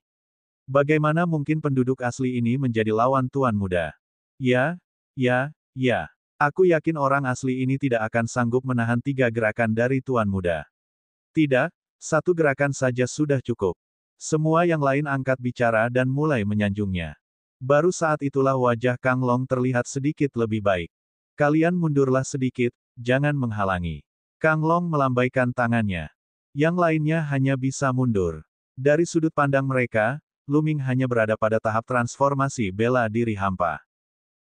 Speaker 1: Bagaimana mungkin penduduk asli ini menjadi lawan Tuan Muda? Ya. Aku yakin orang asli ini tidak akan sanggup menahan 3 gerakan dari Tuan Muda. Tidak, 1 gerakan saja sudah cukup. Semua yang lain angkat bicara dan mulai menyanjungnya. Baru saat itulah wajah Kang Long terlihat sedikit lebih baik. Kalian mundurlah sedikit, jangan menghalangi. Kang Long melambaikan tangannya. Yang lainnya hanya bisa mundur. Dari sudut pandang mereka, Lu Ming hanya berada pada tahap transformasi bela diri hampa.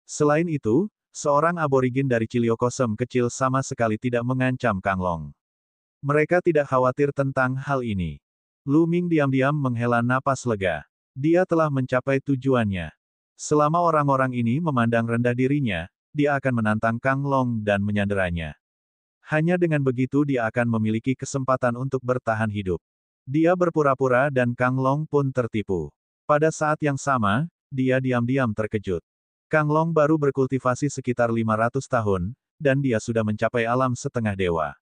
Speaker 1: Selain itu, seorang aborigin dari Ciliokosem kecil sama sekali tidak mengancam Kang Long. Mereka tidak khawatir tentang hal ini. Lu Ming diam-diam menghela napas lega. Dia telah mencapai tujuannya. Selama orang-orang ini memandang rendah dirinya, dia akan menantang Kang Long dan menyanderanya. Hanya dengan begitu dia akan memiliki kesempatan untuk bertahan hidup. Dia berpura-pura dan Kang Long pun tertipu. Pada saat yang sama, dia diam-diam terkejut. Kang Long baru berkultivasi sekitar 500 tahun, dan dia sudah mencapai alam setengah dewa.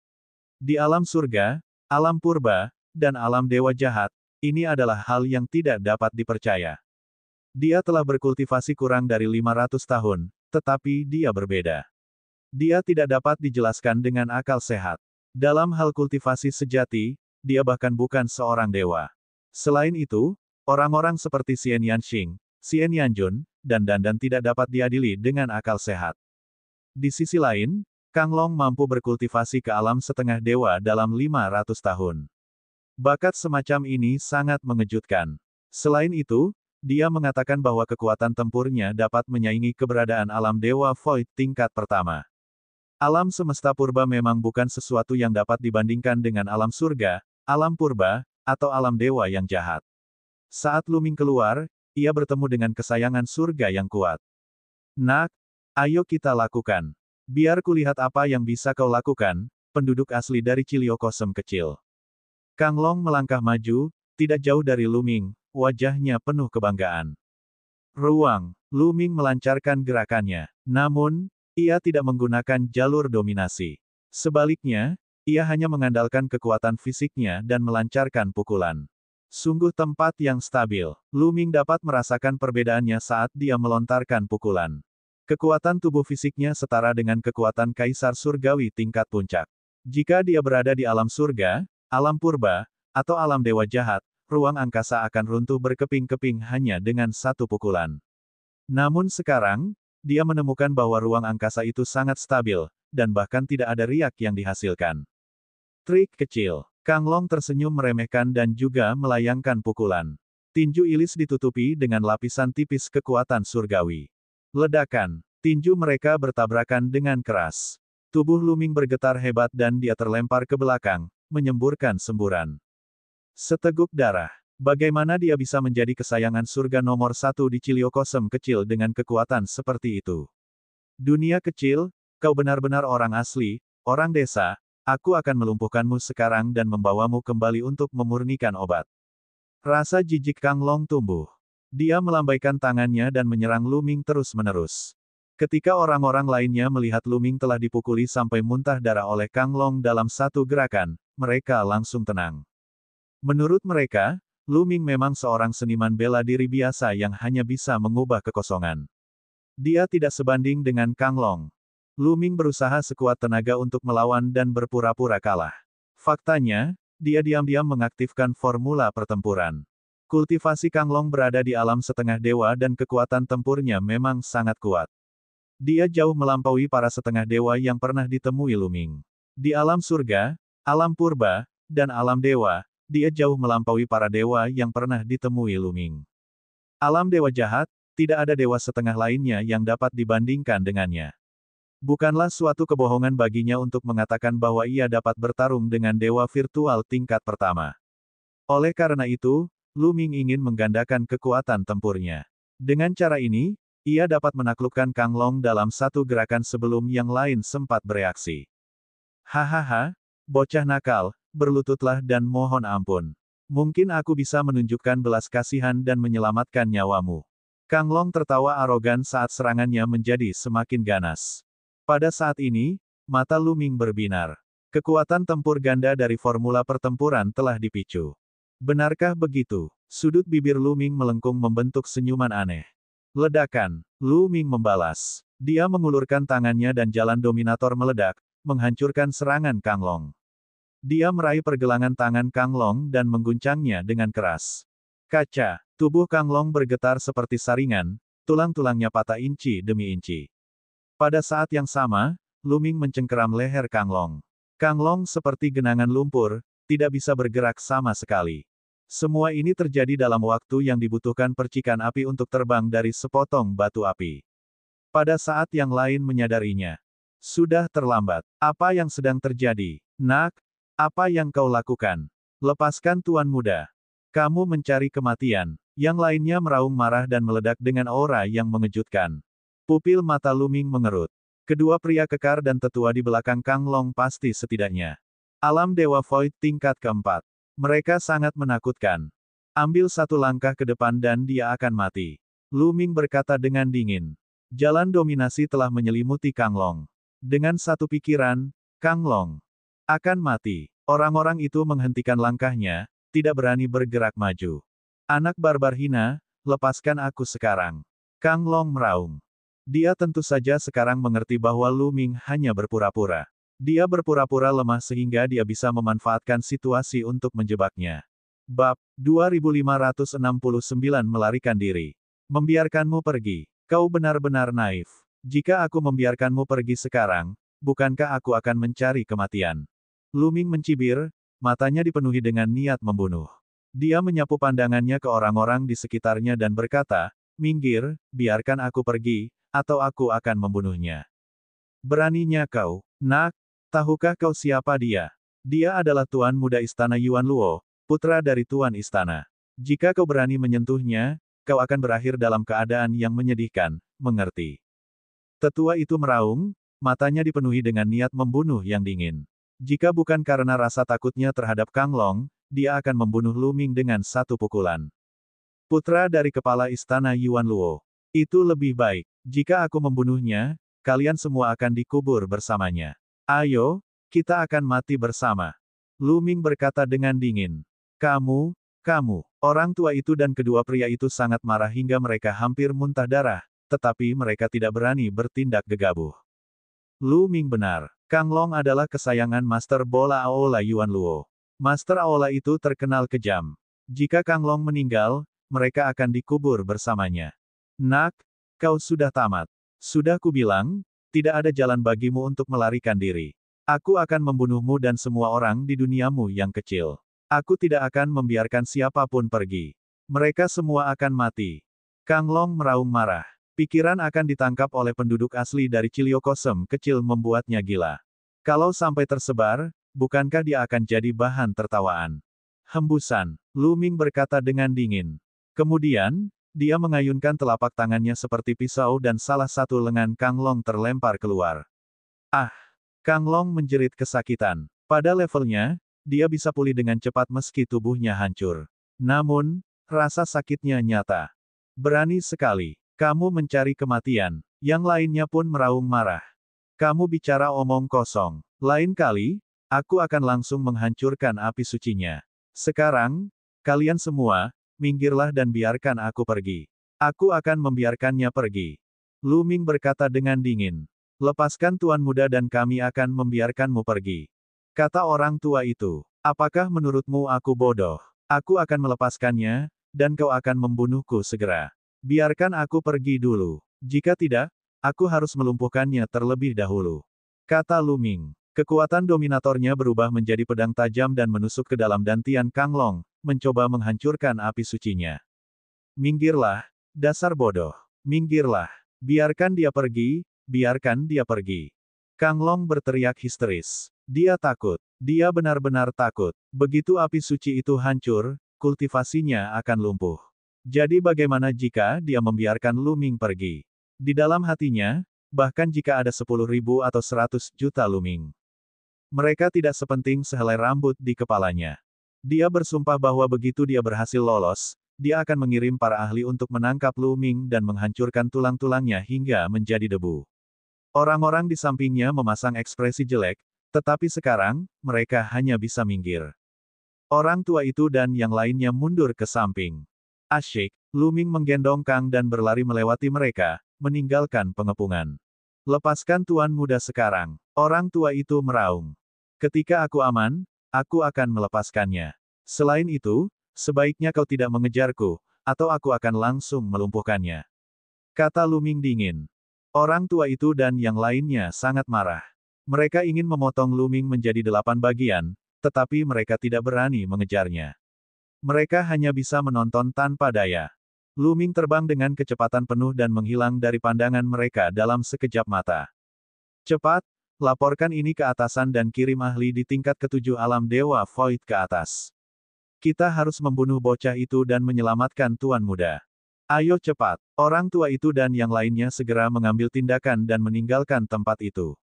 Speaker 1: Di alam surga, alam purba, dan alam dewa jahat, ini adalah hal yang tidak dapat dipercaya. Dia telah berkultivasi kurang dari 500 tahun, tetapi dia berbeda. Dia tidak dapat dijelaskan dengan akal sehat. Dalam hal kultivasi sejati, dia bahkan bukan seorang dewa. Selain itu, orang-orang seperti Xian Yanxing, Xian Yanjun, dan Dandan tidak dapat diadili dengan akal sehat. Di sisi lain, Kang Long mampu berkultivasi ke alam setengah dewa dalam 500 tahun. Bakat semacam ini sangat mengejutkan. Selain itu, dia mengatakan bahwa kekuatan tempurnya dapat menyaingi keberadaan alam dewa Void tingkat pertama. Alam semesta purba memang bukan sesuatu yang dapat dibandingkan dengan alam surga, alam purba, atau alam dewa yang jahat. Saat Lu Ming keluar, ia bertemu dengan kesayangan surga yang kuat. Nak, ayo kita lakukan. Biar kulihat apa yang bisa kau lakukan, penduduk asli dari Ciliokosem kecil. Kang Long melangkah maju, tidak jauh dari Lu Ming, wajahnya penuh kebanggaan. Ruang, Lu Ming melancarkan gerakannya. Namun, ia tidak menggunakan jalur dominasi. Sebaliknya, ia hanya mengandalkan kekuatan fisiknya dan melancarkan pukulan. Sungguh tempat yang stabil. Lu Ming dapat merasakan perbedaannya saat dia melontarkan pukulan. Kekuatan tubuh fisiknya setara dengan kekuatan kaisar surgawi tingkat puncak. Jika dia berada di alam surga, alam purba, atau alam dewa jahat, ruang angkasa akan runtuh berkeping-keping hanya dengan 1 pukulan. Namun sekarang, dia menemukan bahwa ruang angkasa itu sangat stabil, dan bahkan tidak ada riak yang dihasilkan. Trik kecil. Kang Long tersenyum meremehkan dan juga melayangkan pukulan. Tinju Ilis ditutupi dengan lapisan tipis kekuatan surgawi. Ledakan. Tinju mereka bertabrakan dengan keras. Tubuh Lu Ming bergetar hebat dan dia terlempar ke belakang, menyemburkan semburan. Seteguk darah. Bagaimana dia bisa menjadi kesayangan surga nomor 1 di Ciliokosem kecil dengan kekuatan seperti itu? Dunia kecil, kau benar-benar orang asli, orang desa. Aku akan melumpuhkanmu sekarang dan membawamu kembali untuk memurnikan obat. Rasa jijik Kang Long tumbuh. Dia melambaikan tangannya dan menyerang Lu Ming terus-menerus. Ketika orang-orang lainnya melihat Lu Ming telah dipukuli sampai muntah darah oleh Kang Long dalam satu gerakan, mereka langsung tenang. Menurut mereka, Lu Ming memang seorang seniman bela diri biasa yang hanya bisa mengubah kekosongan. Dia tidak sebanding dengan Kang Long. Lu Ming berusaha sekuat tenaga untuk melawan dan berpura-pura kalah. Faktanya, dia diam-diam mengaktifkan formula pertempuran. Kultivasi Kang Long berada di alam setengah dewa dan kekuatan tempurnya memang sangat kuat. Dia jauh melampaui para setengah dewa yang pernah ditemui Lu Ming. Di alam surga, alam purba, dan alam dewa, dia jauh melampaui para dewa yang pernah ditemui Lu Ming. Alam dewa jahat, tidak ada dewa setengah lainnya yang dapat dibandingkan dengannya. Bukanlah suatu kebohongan baginya untuk mengatakan bahwa ia dapat bertarung dengan dewa virtual tingkat pertama. Oleh karena itu, Lu Ming ingin menggandakan kekuatan tempurnya. Dengan cara ini, ia dapat menaklukkan Kang Long dalam satu gerakan sebelum yang lain sempat bereaksi. Hahaha, bocah nakal, berlututlah dan mohon ampun. Mungkin aku bisa menunjukkan belas kasihan dan menyelamatkan nyawamu. Kang Long tertawa arogan saat serangannya menjadi semakin ganas. Pada saat ini, mata Lu Ming berbinar. Kekuatan tempur ganda dari formula pertempuran telah dipicu. Benarkah begitu? Sudut bibir Lu Ming melengkung membentuk senyuman aneh. Ledakan. Lu Ming membalas. Dia mengulurkan tangannya dan jalan dominator meledak, menghancurkan serangan Kang Long. Dia meraih pergelangan tangan Kang Long dan mengguncangnya dengan keras. Kaca. Tubuh Kang Long bergetar seperti saringan, tulang-tulangnya patah inci demi inci. Pada saat yang sama, Lu Ming mencengkeram leher Kang Long. Kang Long seperti genangan lumpur, tidak bisa bergerak sama sekali. Semua ini terjadi dalam waktu yang dibutuhkan percikan api untuk terbang dari sepotong batu api. Pada saat yang lain menyadarinya, sudah terlambat. Apa yang sedang terjadi? Nak, apa yang kau lakukan? Lepaskan tuan muda. Kamu mencari kematian. Yang lainnya meraung marah dan meledak dengan aura yang mengejutkan. Pupil mata Lu Ming mengerut. Kedua pria kekar dan tetua di belakang Kang Long pasti setidaknya. Alam Dewa Void tingkat keempat. Mereka sangat menakutkan. Ambil satu langkah ke depan dan dia akan mati. Lu Ming berkata dengan dingin. Jalan dominasi telah menyelimuti Kang Long. Dengan satu pikiran, Kang Long akan mati. Orang-orang itu menghentikan langkahnya, tidak berani bergerak maju. Anak barbar hina, lepaskan aku sekarang. Kang Long meraung. Dia tentu saja sekarang mengerti bahwa Lu Ming hanya berpura-pura. Dia berpura-pura lemah sehingga dia bisa memanfaatkan situasi untuk menjebaknya. Bab 2569 melarikan diri. Membiarkanmu pergi. Kau benar-benar naif. Jika aku membiarkanmu pergi sekarang, bukankah aku akan mencari kematian? Lu Ming mencibir, matanya dipenuhi dengan niat membunuh. Dia menyapu pandangannya ke orang-orang di sekitarnya dan berkata, minggir, biarkan aku pergi, atau aku akan membunuhnya. Beraninya kau, nak, tahukah kau siapa dia? Dia adalah Tuan Muda Istana Yuan Luo, putra dari Tuan Istana. Jika kau berani menyentuhnya, kau akan berakhir dalam keadaan yang menyedihkan, mengerti? Tetua itu meraung, matanya dipenuhi dengan niat membunuh yang dingin. Jika bukan karena rasa takutnya terhadap Kang Long, dia akan membunuh Lu Ming dengan satu pukulan. Putra dari kepala Istana Yuan Luo. Itu lebih baik. Jika aku membunuhnya, kalian semua akan dikubur bersamanya. Ayo, kita akan mati bersama. Lu Ming berkata dengan dingin. Kamu, orang tua itu dan kedua pria itu sangat marah hingga mereka hampir muntah darah, tetapi mereka tidak berani bertindak gegabah. Lu Ming benar. Kang Long adalah kesayangan Master Bola Aola Yuan Luo. Master Aola itu terkenal kejam. Jika Kang Long meninggal, mereka akan dikubur bersamanya. Nak, kau sudah tamat. Sudah kubilang, tidak ada jalan bagimu untuk melarikan diri. Aku akan membunuhmu dan semua orang di duniamu yang kecil. Aku tidak akan membiarkan siapapun pergi. Mereka semua akan mati. Kang Long meraung marah. Pikiran akan ditangkap oleh penduduk asli dari Ciliokosem kecil membuatnya gila. Kalau sampai tersebar, bukankah dia akan jadi bahan tertawaan? Hembusan, Lu Ming berkata dengan dingin. Kemudian, dia mengayunkan telapak tangannya seperti pisau dan salah satu lengan Kang Long terlempar keluar. Ah! Kang Long menjerit kesakitan. Pada levelnya, dia bisa pulih dengan cepat meski tubuhnya hancur. Namun, rasa sakitnya nyata. Berani sekali. Kamu mencari kematian. Yang lainnya pun meraung marah. Kamu bicara omong kosong. Lain kali, aku akan langsung menghancurkan api sucinya. Sekarang, kalian semua, minggirlah dan biarkan aku pergi. Aku akan membiarkannya pergi. Lu Ming berkata dengan dingin. Lepaskan Tuan Muda dan kami akan membiarkanmu pergi. Kata orang tua itu. Apakah menurutmu aku bodoh? Aku akan melepaskannya, dan kau akan membunuhku segera. Biarkan aku pergi dulu. Jika tidak, aku harus melumpuhkannya terlebih dahulu. Kata Lu Ming. Kekuatan dominatornya berubah menjadi pedang tajam dan menusuk ke dalam dantian Kang Long, mencoba menghancurkan api sucinya. Minggirlah, dasar bodoh. Minggirlah. Biarkan dia pergi. Biarkan dia pergi. Kang Long berteriak histeris. Dia takut. Dia benar-benar takut. Begitu api suci itu hancur, kultivasinya akan lumpuh. Jadi bagaimana jika dia membiarkan Lu Ming pergi? Di dalam hatinya, bahkan jika ada 10.000 atau 100 juta Lu Ming. Mereka tidak sepenting sehelai rambut di kepalanya. Dia bersumpah bahwa begitu dia berhasil lolos, dia akan mengirim para ahli untuk menangkap Lu Ming dan menghancurkan tulang-tulangnya hingga menjadi debu. Orang-orang di sampingnya memasang ekspresi jelek, tetapi sekarang, mereka hanya bisa minggir. Orang tua itu dan yang lainnya mundur ke samping. Asyik, Lu Ming menggendong Kang dan berlari melewati mereka, meninggalkan pengepungan. Lepaskan Tuan Muda sekarang. Orang tua itu meraung. Ketika aku aman, aku akan melepaskannya. Selain itu, sebaiknya kau tidak mengejarku, atau aku akan langsung melumpuhkannya. Kata Lu Ming dingin. Orang tua itu dan yang lainnya sangat marah. Mereka ingin memotong Lu Ming menjadi 8 bagian, tetapi mereka tidak berani mengejarnya. Mereka hanya bisa menonton tanpa daya. Lu Ming terbang dengan kecepatan penuh dan menghilang dari pandangan mereka dalam sekejap mata. Cepat, laporkan ini ke atasan dan kirim ahli di tingkat ke-7 alam Dewa Void ke atas. Kita harus membunuh bocah itu dan menyelamatkan Tuan Muda. Ayo cepat. Orang tua itu dan yang lainnya segera mengambil tindakan dan meninggalkan tempat itu.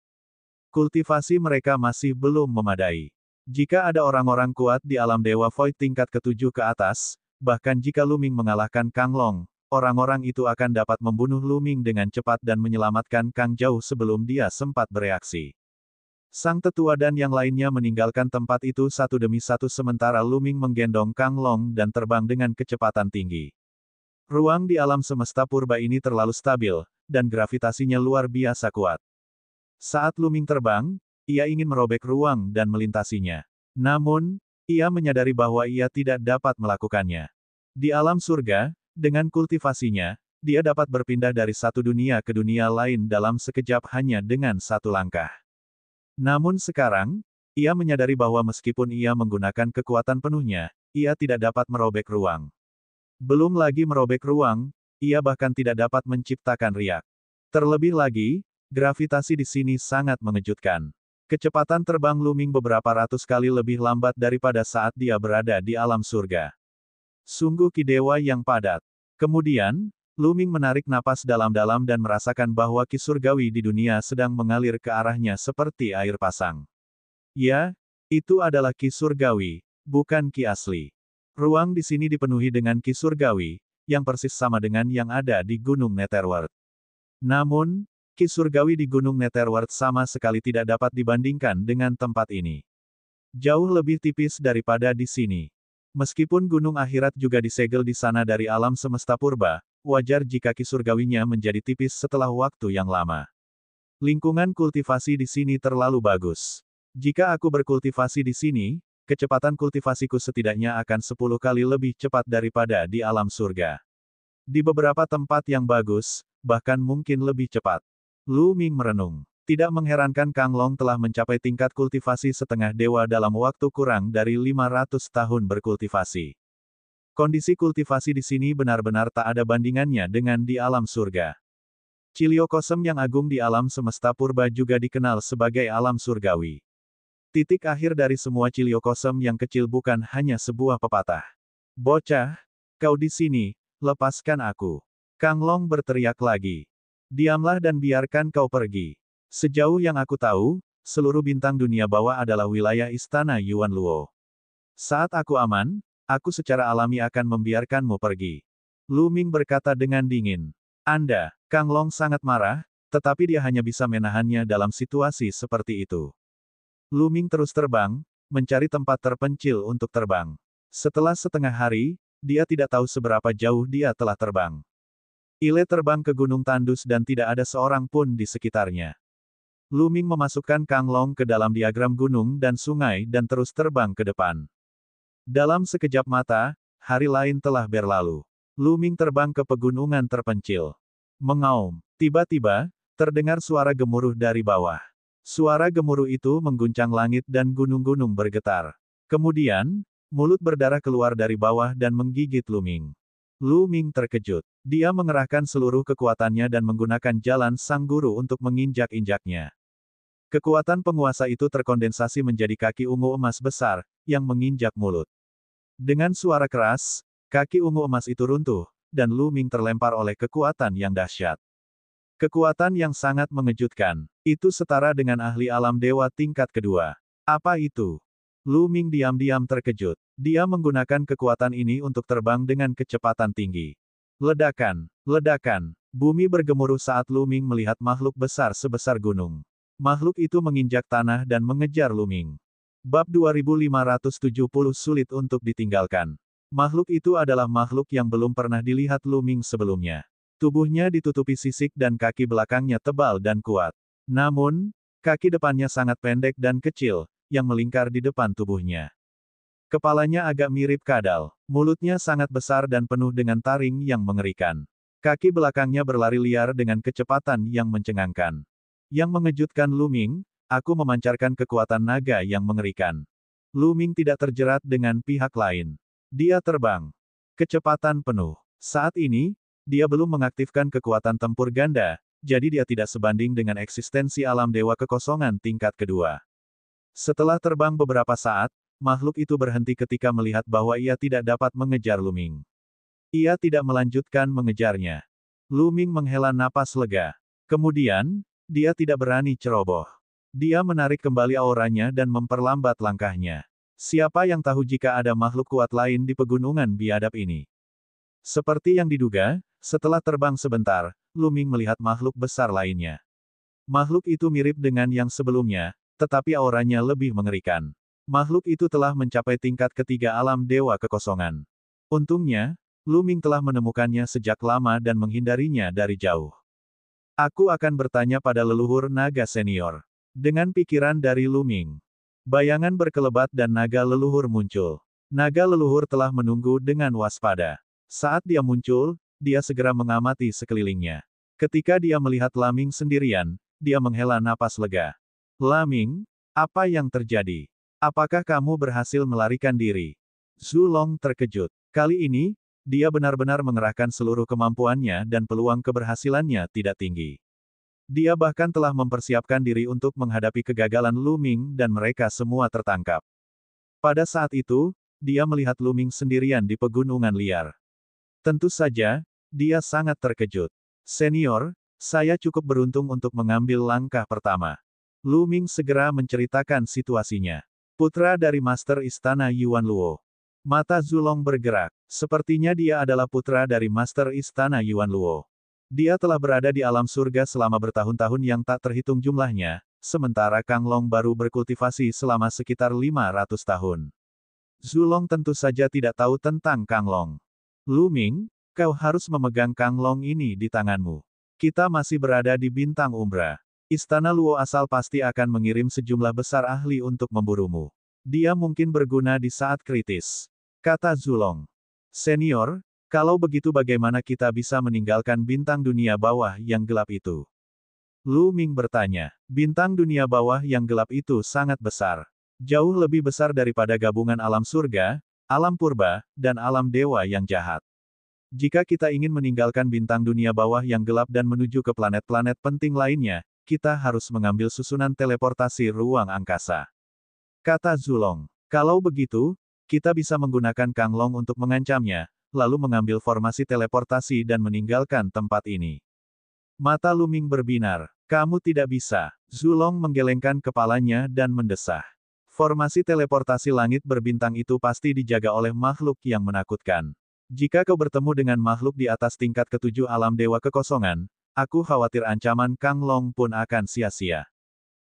Speaker 1: Kultivasi mereka masih belum memadai. Jika ada orang-orang kuat di alam Dewa Void tingkat ke-7 ke atas, bahkan jika Lu Ming mengalahkan Kang Long, orang-orang itu akan dapat membunuh Lu Ming dengan cepat dan menyelamatkan Kang jauh sebelum dia sempat bereaksi. Sang tetua dan yang lainnya meninggalkan tempat itu satu demi satu sementara Lu Ming menggendong Kang Long dan terbang dengan kecepatan tinggi. Ruang di alam semesta purba ini terlalu stabil, dan gravitasinya luar biasa kuat. Saat Lu Ming terbang, ia ingin merobek ruang dan melintasinya. Namun, ia menyadari bahwa ia tidak dapat melakukannya. Di alam surga, dengan kultivasinya, dia dapat berpindah dari satu dunia ke dunia lain dalam sekejap hanya dengan satu langkah. Namun sekarang, ia menyadari bahwa meskipun ia menggunakan kekuatan penuhnya, ia tidak dapat merobek ruang. Belum lagi merobek ruang, ia bahkan tidak dapat menciptakan riak. Terlebih lagi, gravitasi di sini sangat mengejutkan. Kecepatan terbang Lu Ming beberapa ratus kali lebih lambat daripada saat dia berada di alam surga. Sungguh ki dewa yang padat. Kemudian, Lu Ming menarik napas dalam-dalam dan merasakan bahwa ki surgawi di dunia sedang mengalir ke arahnya seperti air pasang. Ya, itu adalah ki surgawi, bukan ki asli. Ruang di sini dipenuhi dengan ki surgawi, yang persis sama dengan yang ada di Gunung Netherworld. Namun, ki surgawi di Gunung Netherworld sama sekali tidak dapat dibandingkan dengan tempat ini. Jauh lebih tipis daripada di sini. Meskipun gunung akhirat juga disegel di sana dari alam semesta purba, wajar jika ki surgawinya menjadi tipis setelah waktu yang lama. Lingkungan kultivasi di sini terlalu bagus. Jika aku berkultivasi di sini, kecepatan kultivasiku setidaknya akan 10 kali lebih cepat daripada di alam surga. Di beberapa tempat yang bagus, bahkan mungkin lebih cepat. Lu Ming merenung. Tidak mengherankan Kang Long telah mencapai tingkat kultivasi setengah dewa dalam waktu kurang dari 500 tahun berkultivasi. Kondisi kultivasi di sini benar-benar tak ada bandingannya dengan di alam surga. Ciliokosem yang agung di alam semesta purba juga dikenal sebagai alam surgawi. Titik akhir dari semua ciliokosem yang kecil bukan hanya sebuah pepatah. Bocah, kau di sini, lepaskan aku. Kang Long berteriak lagi. Diamlah dan biarkan kau pergi. Sejauh yang aku tahu, seluruh bintang dunia bawah adalah wilayah istana Yuan Luo. Saat aku aman, aku secara alami akan membiarkanmu pergi. Lu Ming berkata dengan dingin. Anda, Kang Long sangat marah, tetapi dia hanya bisa menahannya dalam situasi seperti itu. Lu Ming terus terbang, mencari tempat terpencil untuk terbang. Setelah setengah hari, dia tidak tahu seberapa jauh dia telah terbang. Ile terbang ke Gunung Tandus dan tidak ada seorang pun di sekitarnya. Lu Ming memasukkan Kang Long ke dalam diagram gunung dan sungai dan terus terbang ke depan. Dalam sekejap mata, hari lain telah berlalu. Lu Ming terbang ke pegunungan terpencil. Mengaum. Tiba-tiba, terdengar suara gemuruh dari bawah. Suara gemuruh itu mengguncang langit dan gunung-gunung bergetar. Kemudian, mulut berdarah keluar dari bawah dan menggigit Lu Ming. Lu Ming terkejut. Dia mengerahkan seluruh kekuatannya dan menggunakan jalan sang guru untuk menginjak-injaknya. Kekuatan penguasa itu terkondensasi menjadi kaki ungu emas besar, yang menginjak mulut. Dengan suara keras, kaki ungu emas itu runtuh, dan Lu Ming terlempar oleh kekuatan yang dahsyat. Kekuatan yang sangat mengejutkan. Itu setara dengan ahli alam dewa tingkat kedua. Apa itu? Lu Ming diam-diam terkejut. Dia menggunakan kekuatan ini untuk terbang dengan kecepatan tinggi. Ledakan, ledakan. Bumi bergemuruh saat Lu Ming melihat makhluk besar sebesar gunung. Makhluk itu menginjak tanah dan mengejar Lu Ming. Bab 2570 sulit untuk ditinggalkan. Makhluk itu adalah makhluk yang belum pernah dilihat Lu Ming sebelumnya. Tubuhnya ditutupi sisik dan kaki belakangnya tebal dan kuat. Namun, kaki depannya sangat pendek dan kecil, yang melingkar di depan tubuhnya. Kepalanya agak mirip kadal. Mulutnya sangat besar dan penuh dengan taring yang mengerikan. Kaki belakangnya berlari liar dengan kecepatan yang mencengangkan. Yang mengejutkan Lu Ming, aku memancarkan kekuatan naga yang mengerikan. Lu Ming tidak terjerat dengan pihak lain. Dia terbang. Kecepatan penuh. Saat ini, dia belum mengaktifkan kekuatan tempur ganda, jadi dia tidak sebanding dengan eksistensi alam dewa kekosongan tingkat kedua. Setelah terbang beberapa saat, makhluk itu berhenti ketika melihat bahwa ia tidak dapat mengejar Lu Ming. Ia tidak melanjutkan mengejarnya. Lu Ming menghela napas lega. Kemudian, dia tidak berani ceroboh. Dia menarik kembali auranya dan memperlambat langkahnya. Siapa yang tahu jika ada makhluk kuat lain di pegunungan biadab ini? Seperti yang diduga, setelah terbang sebentar, Lu Ming melihat makhluk besar lainnya. Makhluk itu mirip dengan yang sebelumnya, tetapi auranya lebih mengerikan. Makhluk itu telah mencapai tingkat ketiga alam dewa kekosongan. Untungnya, Lu Ming telah menemukannya sejak lama dan menghindarinya dari jauh. Aku akan bertanya pada leluhur naga senior. Dengan pikiran dari Lu Ming. Bayangan berkelebat dan naga leluhur muncul. Naga leluhur telah menunggu dengan waspada. Saat dia muncul, dia segera mengamati sekelilingnya. Ketika dia melihat Laming sendirian, dia menghela napas lega. Laming, apa yang terjadi? Apakah kamu berhasil melarikan diri? Zhu Long terkejut. Kali ini, dia benar-benar mengerahkan seluruh kemampuannya dan peluang keberhasilannya tidak tinggi. Dia bahkan telah mempersiapkan diri untuk menghadapi kegagalan Lu Ming dan mereka semua tertangkap. Pada saat itu, dia melihat Lu Ming sendirian di pegunungan liar. Tentu saja, dia sangat terkejut. Senior, saya cukup beruntung untuk mengambil langkah pertama. Lu Ming segera menceritakan situasinya. Putra dari Master Istana Yuan Luo. Mata Zulong bergerak. Sepertinya dia adalah putra dari Master Istana Yuan Luo. Dia telah berada di alam surga selama bertahun-tahun yang tak terhitung jumlahnya, sementara Kang Long baru berkultivasi selama sekitar 500 tahun. Zulong tentu saja tidak tahu tentang Kang Long. Lu Ming, kau harus memegang Kang Long ini di tanganmu. Kita masih berada di bintang umbra. Istana Luo asal pasti akan mengirim sejumlah besar ahli untuk memburumu. Dia mungkin berguna di saat kritis. Kata Zulong. Senior, kalau begitu bagaimana kita bisa meninggalkan bintang dunia bawah yang gelap itu? Lu Ming bertanya. Bintang dunia bawah yang gelap itu sangat besar. Jauh lebih besar daripada gabungan alam surga, alam purba, dan alam dewa yang jahat. Jika kita ingin meninggalkan bintang dunia bawah yang gelap dan menuju ke planet-planet penting lainnya, kita harus mengambil susunan teleportasi ruang angkasa. Kata Zulong. Kalau begitu, kita bisa menggunakan Kang Long untuk mengancamnya, lalu mengambil formasi teleportasi dan meninggalkan tempat ini. Mata Lu Ming berbinar. Kamu tidak bisa. Zulong menggelengkan kepalanya dan mendesah. Formasi teleportasi langit berbintang itu pasti dijaga oleh makhluk yang menakutkan. Jika kau bertemu dengan makhluk di atas tingkat ketujuh alam dewa kekosongan, aku khawatir ancaman Kang Long pun akan sia-sia.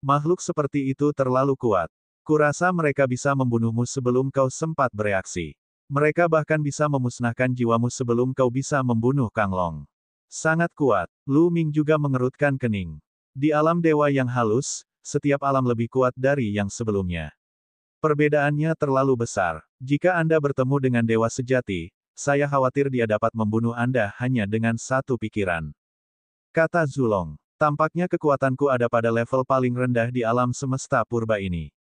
Speaker 1: Makhluk seperti itu terlalu kuat. Kurasa mereka bisa membunuhmu sebelum kau sempat bereaksi. Mereka bahkan bisa memusnahkan jiwamu sebelum kau bisa membunuh Kang Long. Sangat kuat. Lu Ming juga mengerutkan kening. Di alam dewa yang halus, setiap alam lebih kuat dari yang sebelumnya. Perbedaannya terlalu besar. Jika Anda bertemu dengan dewa sejati, saya khawatir dia dapat membunuh Anda hanya dengan satu pikiran. Kata Zulong. Tampaknya kekuatanku ada pada level paling rendah di alam semesta purba ini.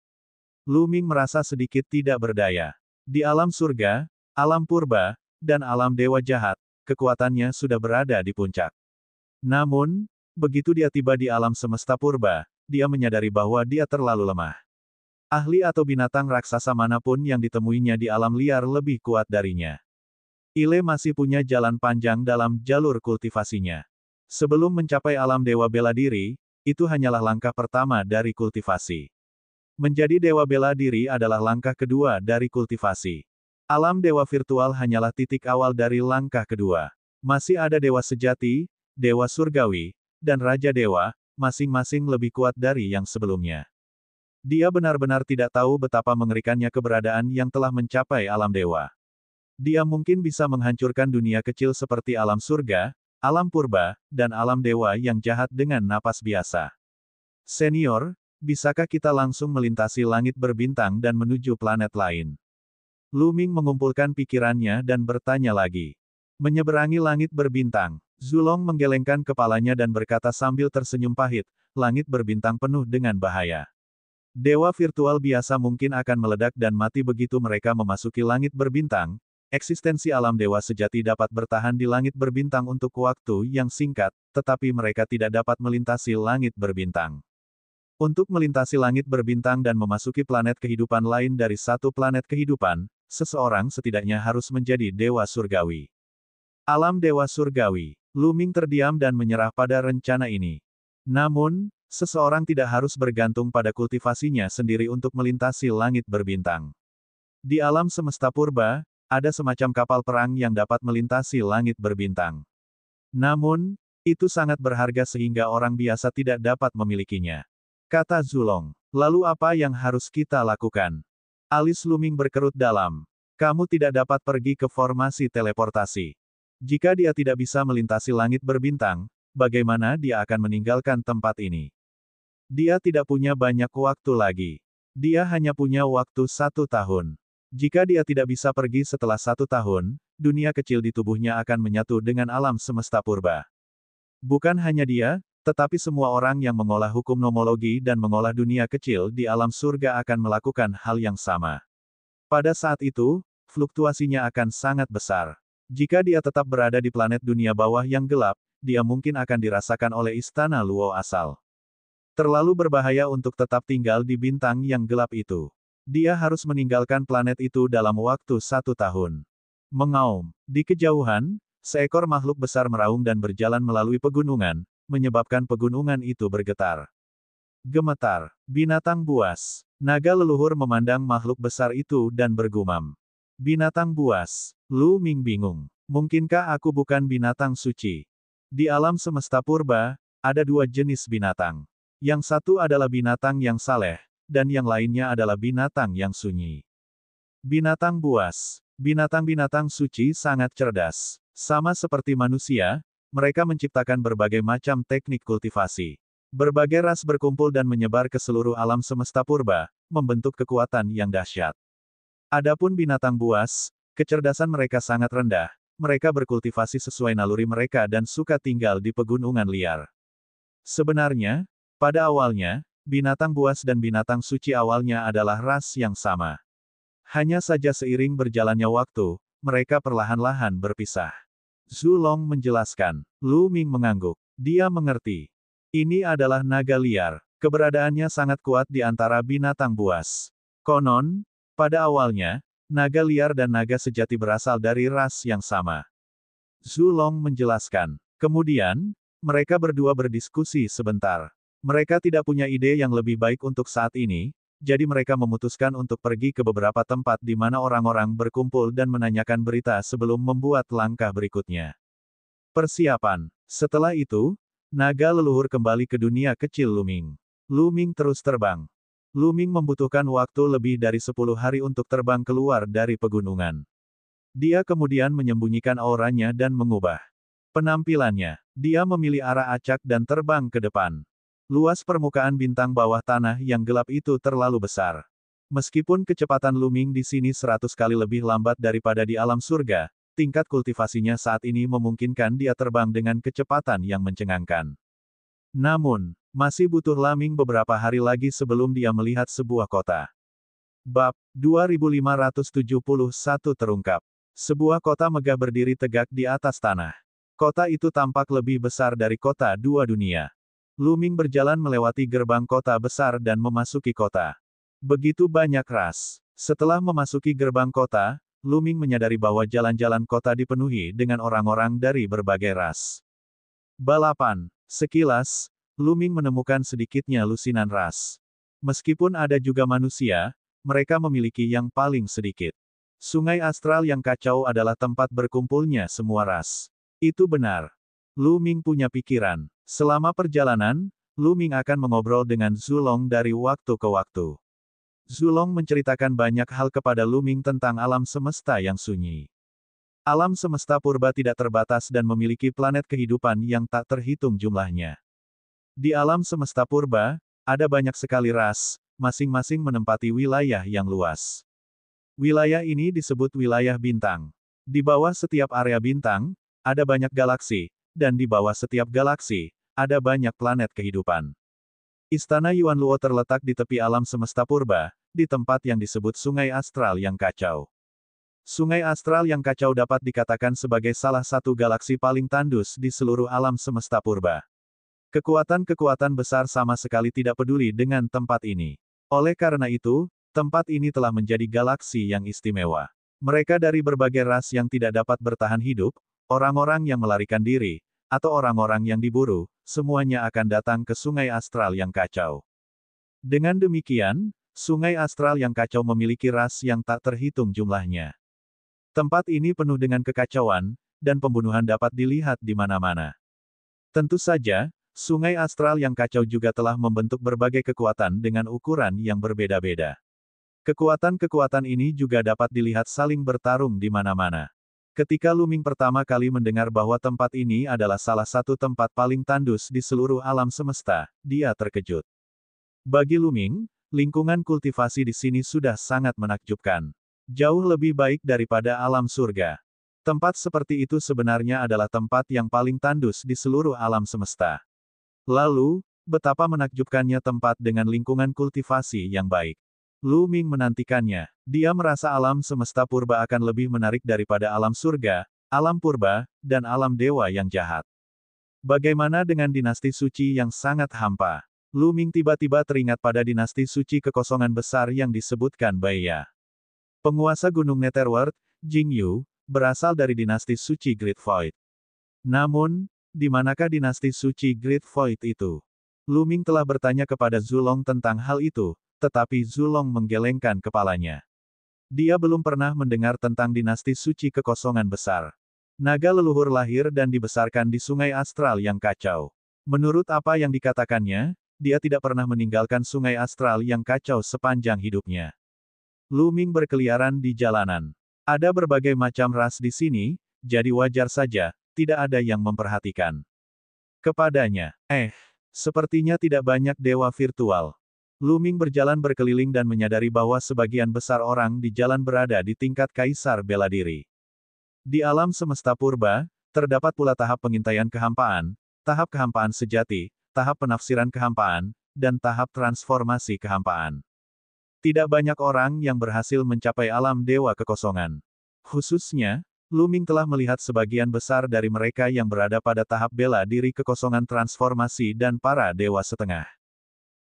Speaker 1: Lu Ming merasa sedikit tidak berdaya. Di alam surga, alam purba, dan alam dewa jahat, kekuatannya sudah berada di puncak. Namun, begitu dia tiba di alam semesta purba, dia menyadari bahwa dia terlalu lemah. Ahli atau binatang raksasa manapun yang ditemuinya di alam liar lebih kuat darinya. Ile masih punya jalan panjang dalam jalur kultivasinya. Sebelum mencapai alam dewa bela diri, itu hanyalah langkah pertama dari kultivasi. Menjadi dewa bela diri adalah langkah kedua dari kultivasi. Alam dewa virtual hanyalah titik awal dari langkah kedua. Masih ada dewa sejati, dewa surgawi, dan raja dewa, masing-masing lebih kuat dari yang sebelumnya. Dia benar-benar tidak tahu betapa mengerikannya keberadaan yang telah mencapai alam dewa. Dia mungkin bisa menghancurkan dunia kecil seperti alam surga, alam purba, dan alam dewa yang jahat dengan napas biasa. Senior, bisakah kita langsung melintasi langit berbintang dan menuju planet lain? Lu Ming mengumpulkan pikirannya dan bertanya lagi. Menyeberangi langit berbintang. Zulong menggelengkan kepalanya dan berkata sambil tersenyum pahit, langit berbintang penuh dengan bahaya. Dewa virtual biasa mungkin akan meledak dan mati begitu mereka memasuki langit berbintang. Eksistensi alam dewa sejati dapat bertahan di langit berbintang untuk waktu yang singkat, tetapi mereka tidak dapat melintasi langit berbintang. Untuk melintasi langit berbintang dan memasuki planet kehidupan lain dari satu planet kehidupan, seseorang setidaknya harus menjadi dewa surgawi. Alam dewa surgawi. Lu Ming terdiam dan menyerah pada rencana ini. Namun, seseorang tidak harus bergantung pada kultivasinya sendiri untuk melintasi langit berbintang. Di alam semesta purba, ada semacam kapal perang yang dapat melintasi langit berbintang. Namun, itu sangat berharga sehingga orang biasa tidak dapat memilikinya. Kata Zulong. Lalu apa yang harus kita lakukan? Alis Lu Ming berkerut dalam. Kamu tidak dapat pergi ke formasi teleportasi. Jika dia tidak bisa melintasi langit berbintang, bagaimana dia akan meninggalkan tempat ini? Dia tidak punya banyak waktu lagi. Dia hanya punya waktu 1 tahun. Jika dia tidak bisa pergi setelah 1 tahun, dunia kecil di tubuhnya akan menyatu dengan alam semesta purba. Bukan hanya dia, tetapi semua orang yang mengolah hukum nomologi dan mengolah dunia kecil di alam surga akan melakukan hal yang sama. Pada saat itu, fluktuasinya akan sangat besar. Jika dia tetap berada di planet dunia bawah yang gelap, dia mungkin akan dirasakan oleh istana Luo asal. Terlalu berbahaya untuk tetap tinggal di bintang yang gelap itu. Dia harus meninggalkan planet itu dalam waktu 1 tahun. Mengaum. Di kejauhan, seekor makhluk besar meraung dan berjalan melalui pegunungan, menyebabkan pegunungan itu bergetar. Gemetar. Binatang buas. Naga leluhur memandang makhluk besar itu dan bergumam. Binatang buas. Lu Ming bingung. Mungkinkah aku bukan binatang suci? Di alam semesta purba, ada 2 jenis binatang. Yang satu adalah binatang yang saleh, dan yang lainnya adalah binatang yang sunyi. Binatang buas. Binatang-binatang suci sangat cerdas. Sama seperti manusia, mereka menciptakan berbagai macam teknik kultivasi. Berbagai ras berkumpul dan menyebar ke seluruh alam semesta purba, membentuk kekuatan yang dahsyat. Adapun binatang buas, kecerdasan mereka sangat rendah, mereka berkultivasi sesuai naluri mereka dan suka tinggal di pegunungan liar. Sebenarnya, pada awalnya, binatang buas dan binatang suci awalnya adalah ras yang sama. Hanya saja seiring berjalannya waktu, mereka perlahan-lahan berpisah. Zulong menjelaskan. Lu Ming mengangguk. Dia mengerti. Ini adalah naga liar. Keberadaannya sangat kuat di antara binatang buas. Konon, pada awalnya, naga liar dan naga sejati berasal dari ras yang sama. Zulong menjelaskan. Kemudian, mereka berdua berdiskusi sebentar. Mereka tidak punya ide yang lebih baik untuk saat ini, jadi mereka memutuskan untuk pergi ke beberapa tempat di mana orang-orang berkumpul dan menanyakan berita sebelum membuat langkah berikutnya. Persiapan. Setelah itu, naga leluhur kembali ke dunia kecil Lu Ming. Lu Ming terus terbang. Lu Ming membutuhkan waktu lebih dari 10 hari untuk terbang keluar dari pegunungan. Dia kemudian menyembunyikan auranya dan mengubah penampilannya. Dia memilih arah acak dan terbang ke depan. Luas permukaan bintang bawah tanah yang gelap itu terlalu besar. Meskipun kecepatan Lu Ming di sini 100 kali lebih lambat daripada di alam surga, tingkat kultivasinya saat ini memungkinkan dia terbang dengan kecepatan yang mencengangkan. Namun, masih butuh Lu Ming beberapa hari lagi sebelum dia melihat sebuah kota. Bab 2571 terungkap. Sebuah kota megah berdiri tegak di atas tanah. Kota itu tampak lebih besar dari kota dua dunia. Lu Ming berjalan melewati gerbang kota besar dan memasuki kota. Begitu banyak ras. Setelah memasuki gerbang kota, Lu Ming menyadari bahwa jalan-jalan kota dipenuhi dengan orang-orang dari berbagai ras. Balapan. Sekilas, Lu Ming menemukan sedikitnya lusinan ras. Meskipun ada juga manusia, mereka memiliki yang paling sedikit. Sungai astral yang kacau adalah tempat berkumpulnya semua ras. Itu benar. Lu Ming punya pikiran. Selama perjalanan, Lu Ming akan mengobrol dengan Zulong dari waktu ke waktu. Zulong menceritakan banyak hal kepada Lu Ming tentang alam semesta yang sunyi. Alam semesta purba tidak terbatas dan memiliki planet kehidupan yang tak terhitung jumlahnya. Di alam semesta purba, ada banyak sekali ras, masing-masing menempati wilayah yang luas. Wilayah ini disebut wilayah bintang. Di bawah setiap area bintang, ada banyak galaksi, dan di bawah setiap galaksi, ada banyak planet kehidupan. Istana Yuan Luo terletak di tepi alam semesta purba, di tempat yang disebut Sungai Astral yang kacau. Sungai Astral yang kacau dapat dikatakan sebagai salah satu galaksi paling tandus di seluruh alam semesta purba. Kekuatan-kekuatan besar sama sekali tidak peduli dengan tempat ini. Oleh karena itu, tempat ini telah menjadi galaksi yang istimewa. Mereka dari berbagai ras yang tidak dapat bertahan hidup, orang-orang yang melarikan diri, atau orang-orang yang diburu, semuanya akan datang ke Sungai Astral yang kacau. Dengan demikian, Sungai Astral yang kacau memiliki ras yang tak terhitung jumlahnya. Tempat ini penuh dengan kekacauan, dan pembunuhan dapat dilihat di mana-mana. Tentu saja, Sungai Astral yang kacau juga telah membentuk berbagai kekuatan dengan ukuran yang berbeda-beda. Kekuatan-kekuatan ini juga dapat dilihat saling bertarung di mana-mana. Ketika Lu Ming pertama kali mendengar bahwa tempat ini adalah salah satu tempat paling tandus di seluruh alam semesta, dia terkejut. Bagi Lu Ming, lingkungan kultivasi di sini sudah sangat menakjubkan. Jauh lebih baik daripada alam surga. Tempat seperti itu sebenarnya adalah tempat yang paling tandus di seluruh alam semesta. Lalu, betapa menakjubkannya tempat dengan lingkungan kultivasi yang baik. Lu Ming menantikannya. Dia merasa alam semesta purba akan lebih menarik daripada alam surga, alam purba, dan alam dewa yang jahat. Bagaimana dengan dinasti suci yang sangat hampa? Lu Ming tiba-tiba teringat pada dinasti suci kekosongan besar yang disebutkan Baiya. Penguasa Gunung Netherworld, Jing Yu, berasal dari dinasti suci Great Void. Namun, di manakah dinasti suci Great Void itu? Lu Ming telah bertanya kepada Zulong tentang hal itu, tetapi Zulong menggelengkan kepalanya. Dia belum pernah mendengar tentang dinasti suci kekosongan besar. Naga leluhur lahir dan dibesarkan di Sungai Astral yang kacau. Menurut apa yang dikatakannya, dia tidak pernah meninggalkan Sungai Astral yang kacau sepanjang hidupnya. Lu Ming berkeliaran di jalanan. Ada berbagai macam ras di sini, jadi wajar saja, tidak ada yang memperhatikan kepadanya. Sepertinya tidak banyak dewa virtual. Lu Ming berjalan berkeliling dan menyadari bahwa sebagian besar orang di jalan berada di tingkat kaisar bela diri. Di alam semesta purba, terdapat pula tahap pengintaian kehampaan, tahap kehampaan sejati, tahap penafsiran kehampaan, dan tahap transformasi kehampaan. Tidak banyak orang yang berhasil mencapai alam dewa kekosongan. Khususnya, Lu Ming telah melihat sebagian besar dari mereka yang berada pada tahap bela diri kekosongan transformasi dan para dewa setengah.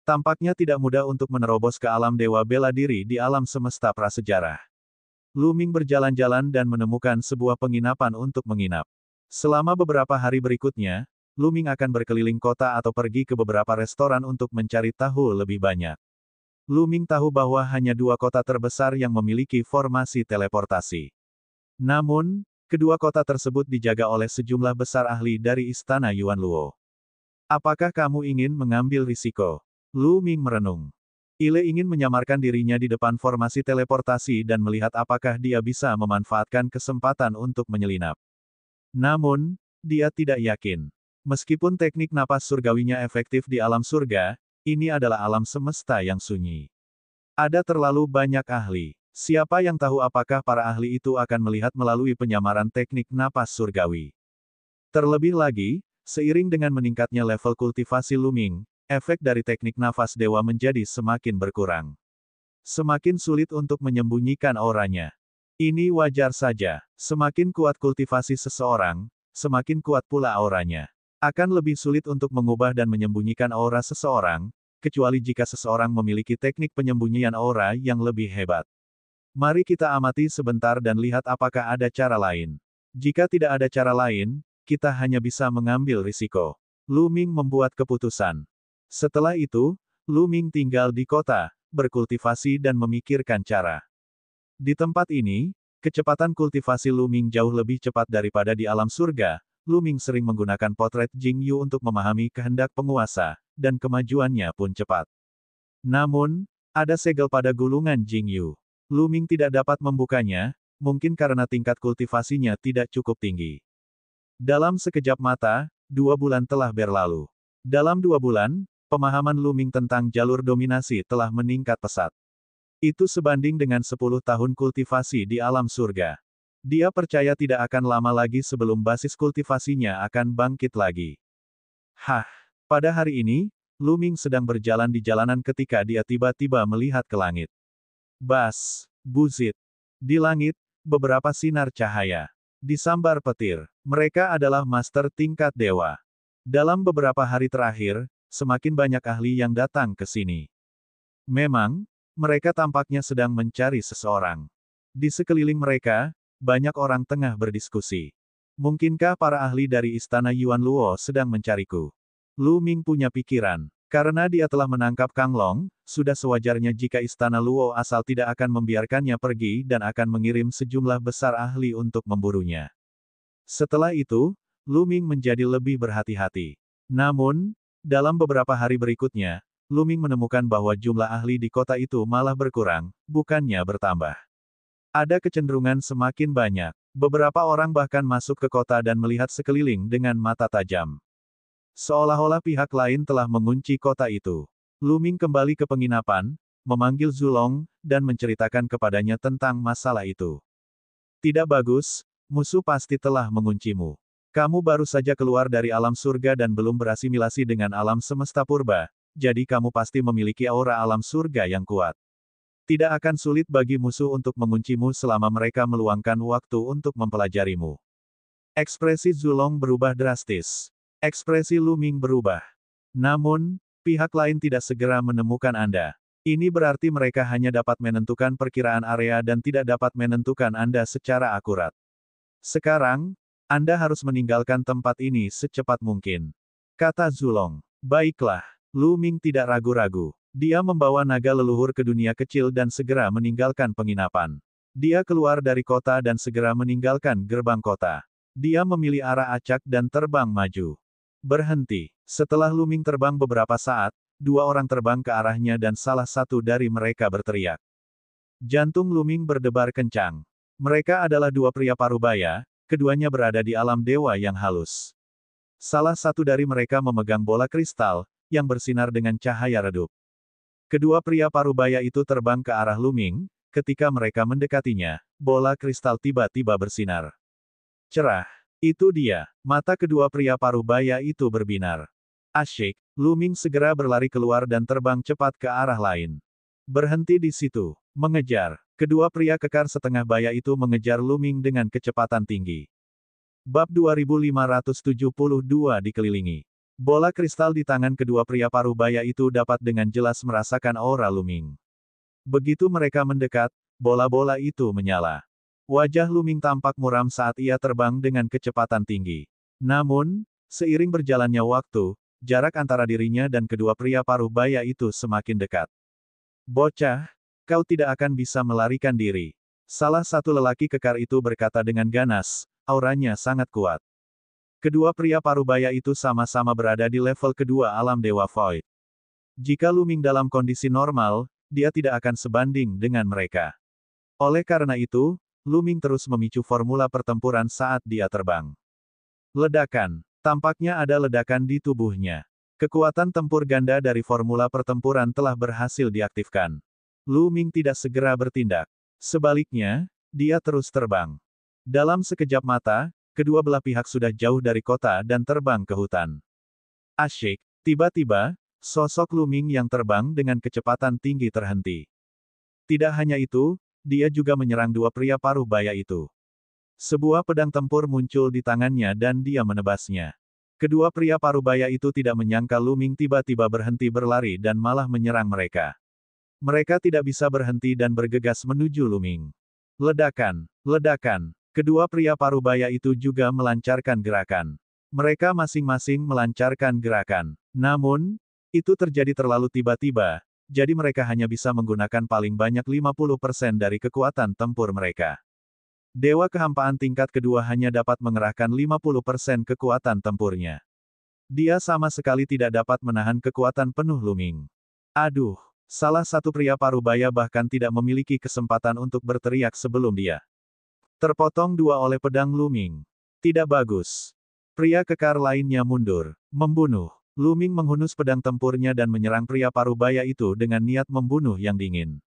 Speaker 1: Tampaknya tidak mudah untuk menerobos ke alam dewa bela diri di alam semesta prasejarah. Lu Ming berjalan-jalan dan menemukan sebuah penginapan untuk menginap. Selama beberapa hari berikutnya, Lu Ming akan berkeliling kota atau pergi ke beberapa restoran untuk mencari tahu lebih banyak. Lu Ming tahu bahwa hanya 2 kota terbesar yang memiliki formasi teleportasi. Namun, kedua kota tersebut dijaga oleh sejumlah besar ahli dari istana Yuan Luo. Apakah kamu ingin mengambil risiko? Lu Ming merenung. Ile ingin menyamarkan dirinya di depan formasi teleportasi dan melihat apakah dia bisa memanfaatkan kesempatan untuk menyelinap. Namun, dia tidak yakin. Meskipun teknik napas surgawinya efektif di alam surga, ini adalah alam semesta yang sunyi. Ada terlalu banyak ahli. Siapa yang tahu apakah para ahli itu akan melihat melalui penyamaran teknik napas surgawi. Terlebih lagi, seiring dengan meningkatnya level kultivasi Lu Ming, efek dari teknik nafas dewa menjadi semakin berkurang. Semakin sulit untuk menyembunyikan auranya. Ini wajar saja, semakin kuat kultivasi seseorang, semakin kuat pula auranya. Akan lebih sulit untuk mengubah dan menyembunyikan aura seseorang, kecuali jika seseorang memiliki teknik penyembunyian aura yang lebih hebat. Mari kita amati sebentar dan lihat apakah ada cara lain. Jika tidak ada cara lain, kita hanya bisa mengambil risiko. Lu Ming membuat keputusan. Setelah itu, Lu Ming tinggal di kota, berkultivasi dan memikirkan cara. Di tempat ini, kecepatan kultivasi Lu Ming jauh lebih cepat daripada di alam surga. Lu Ming sering menggunakan potret Jing Yu untuk memahami kehendak penguasa, dan kemajuannya pun cepat. Namun, ada segel pada gulungan Jing Yu. Lu Ming tidak dapat membukanya, mungkin karena tingkat kultivasinya tidak cukup tinggi. Dalam sekejap mata, 2 bulan telah berlalu. Dalam 2 bulan, pemahaman Lu Ming tentang jalur dominasi telah meningkat pesat. Itu sebanding dengan 10 tahun kultivasi di alam surga. Dia percaya tidak akan lama lagi sebelum basis kultivasinya akan bangkit lagi. Pada hari ini, Lu Ming sedang berjalan di jalanan ketika dia tiba-tiba melihat ke langit. Buzit. Di langit, beberapa sinar cahaya. Disambar petir. Mereka adalah master tingkat dewa. Dalam beberapa hari terakhir, semakin banyak ahli yang datang ke sini. Memang, mereka tampaknya sedang mencari seseorang. Di sekeliling mereka, banyak orang tengah berdiskusi. Mungkinkah para ahli dari istana Yuan Luo sedang mencariku? Lu Ming punya pikiran. Karena dia telah menangkap Kang Long, sudah sewajarnya jika istana Luo asal tidak akan membiarkannya pergi dan akan mengirim sejumlah besar ahli untuk memburunya. Setelah itu, Lu Ming menjadi lebih berhati-hati. Namun, dalam beberapa hari berikutnya, Lu Ming menemukan bahwa jumlah ahli di kota itu malah berkurang, bukannya bertambah. Ada kecenderungan semakin banyak. Beberapa orang bahkan masuk ke kota dan melihat sekeliling dengan mata tajam. Seolah-olah pihak lain telah mengunci kota itu. Lu Ming kembali ke penginapan, memanggil Zulong, dan menceritakan kepadanya tentang masalah itu. Tidak bagus, musuh pasti telah menguncimu. Kamu baru saja keluar dari alam surga dan belum berasimilasi dengan alam semesta purba, jadi kamu pasti memiliki aura alam surga yang kuat. Tidak akan sulit bagi musuh untuk menguncimu selama mereka meluangkan waktu untuk mempelajarimu. Ekspresi Zulong berubah drastis. Ekspresi Lu Ming berubah. Namun, pihak lain tidak segera menemukan Anda. Ini berarti mereka hanya dapat menentukan perkiraan area dan tidak dapat menentukan Anda secara akurat. Sekarang, Anda harus meninggalkan tempat ini secepat mungkin. Kata Zulong. Baiklah. Lu Ming tidak ragu-ragu. Dia membawa naga leluhur ke dunia kecil dan segera meninggalkan penginapan. Dia keluar dari kota dan segera meninggalkan gerbang kota. Dia memilih arah acak dan terbang maju. Berhenti. Setelah Lu Ming terbang beberapa saat, 2 orang terbang ke arahnya dan salah satu dari mereka berteriak. Jantung Lu Ming berdebar kencang. Mereka adalah 2 pria parubaya, keduanya berada di alam dewa yang halus. Salah satu dari mereka memegang bola kristal, yang bersinar dengan cahaya redup. Kedua pria parubaya itu terbang ke arah Lu Ming, ketika mereka mendekatinya, bola kristal tiba-tiba bersinar. Cerah. Itu dia. Mata kedua pria parubaya itu berbinar. Asyik, Luming segera berlari keluar dan terbang cepat ke arah lain. Berhenti di situ. Mengejar. Kedua pria kekar setengah baya itu mengejar Luming dengan kecepatan tinggi. Bab 2572 dikelilingi. Bola kristal di tangan kedua pria paruh baya itu dapat dengan jelas merasakan aura Luming. Begitu mereka mendekat, bola-bola itu menyala. Wajah Luming tampak muram saat ia terbang dengan kecepatan tinggi. Namun, seiring berjalannya waktu, jarak antara dirinya dan kedua pria paruh baya itu semakin dekat. Bocah, kau tidak akan bisa melarikan diri. Salah satu lelaki kekar itu berkata dengan ganas, auranya sangat kuat. Kedua pria parubaya itu sama-sama berada di level kedua alam Dewa Void. Jika Luming dalam kondisi normal, dia tidak akan sebanding dengan mereka. Oleh karena itu, Luming terus memicu formula pertempuran saat dia terbang. Ledakan. Tampaknya ada ledakan di tubuhnya. Kekuatan tempur ganda dari formula pertempuran telah berhasil diaktifkan. Luming tidak segera bertindak. Sebaliknya, dia terus terbang. Dalam sekejap mata, kedua belah pihak sudah jauh dari kota dan terbang ke hutan. Asyik, tiba-tiba, sosok Luming yang terbang dengan kecepatan tinggi terhenti. Tidak hanya itu, dia juga menyerang dua pria paruh baya itu. Sebuah pedang tempur muncul di tangannya dan dia menebasnya. Kedua pria parubaya itu tidak menyangka Luming tiba-tiba berhenti berlari dan malah menyerang mereka. Mereka tidak bisa berhenti dan bergegas menuju Luming. Ledakan, ledakan. Kedua pria parubaya itu juga melancarkan gerakan. Mereka masing-masing melancarkan gerakan. Namun, itu terjadi terlalu tiba-tiba, jadi mereka hanya bisa menggunakan paling banyak 50% dari kekuatan tempur mereka. Dewa kehampaan tingkat kedua hanya dapat mengerahkan 50% kekuatan tempurnya. Dia sama sekali tidak dapat menahan kekuatan penuh Luming. Aduh, salah satu pria parubaya bahkan tidak memiliki kesempatan untuk berteriak sebelum dia terpotong dua oleh pedang Luming. Tidak bagus. Pria kekar lainnya mundur, membunuh. Luming menghunus pedang tempurnya dan menyerang pria parubaya itu dengan niat membunuh yang dingin.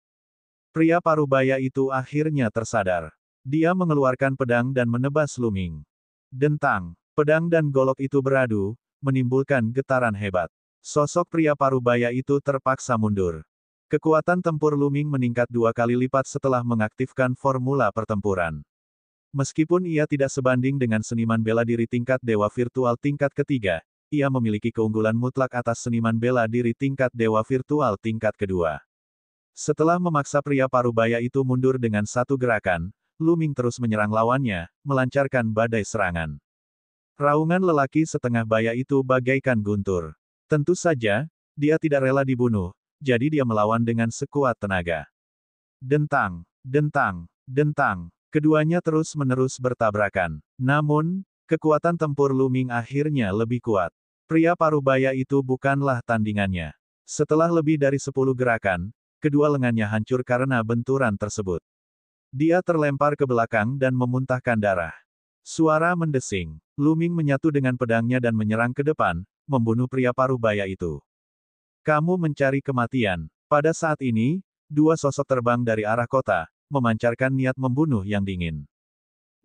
Speaker 1: Pria parubaya itu akhirnya tersadar. Dia mengeluarkan pedang dan menebas Luming. Dentang, pedang dan golok itu beradu, menimbulkan getaran hebat. Sosok pria parubaya itu terpaksa mundur. Kekuatan tempur Luming meningkat 2 kali lipat setelah mengaktifkan formula pertempuran. Meskipun ia tidak sebanding dengan seniman bela diri tingkat dewa virtual tingkat ketiga, ia memiliki keunggulan mutlak atas seniman bela diri tingkat dewa virtual tingkat kedua. Setelah memaksa pria parubaya itu mundur dengan satu gerakan, Luming terus menyerang lawannya, melancarkan badai serangan. Raungan lelaki setengah baya itu bagaikan guntur. Tentu saja, dia tidak rela dibunuh, jadi dia melawan dengan sekuat tenaga. Dentang, dentang, dentang. Keduanya terus-menerus bertabrakan. Namun, kekuatan tempur Luming akhirnya lebih kuat. Pria parubaya itu bukanlah tandingannya. Setelah lebih dari 10 gerakan, kedua lengannya hancur karena benturan tersebut. Dia terlempar ke belakang dan memuntahkan darah. Suara mendesing. Luming menyatu dengan pedangnya dan menyerang ke depan, membunuh pria parubaya itu. Kamu mencari kematian. Pada saat ini, dua sosok terbang dari arah kota, memancarkan niat membunuh yang dingin.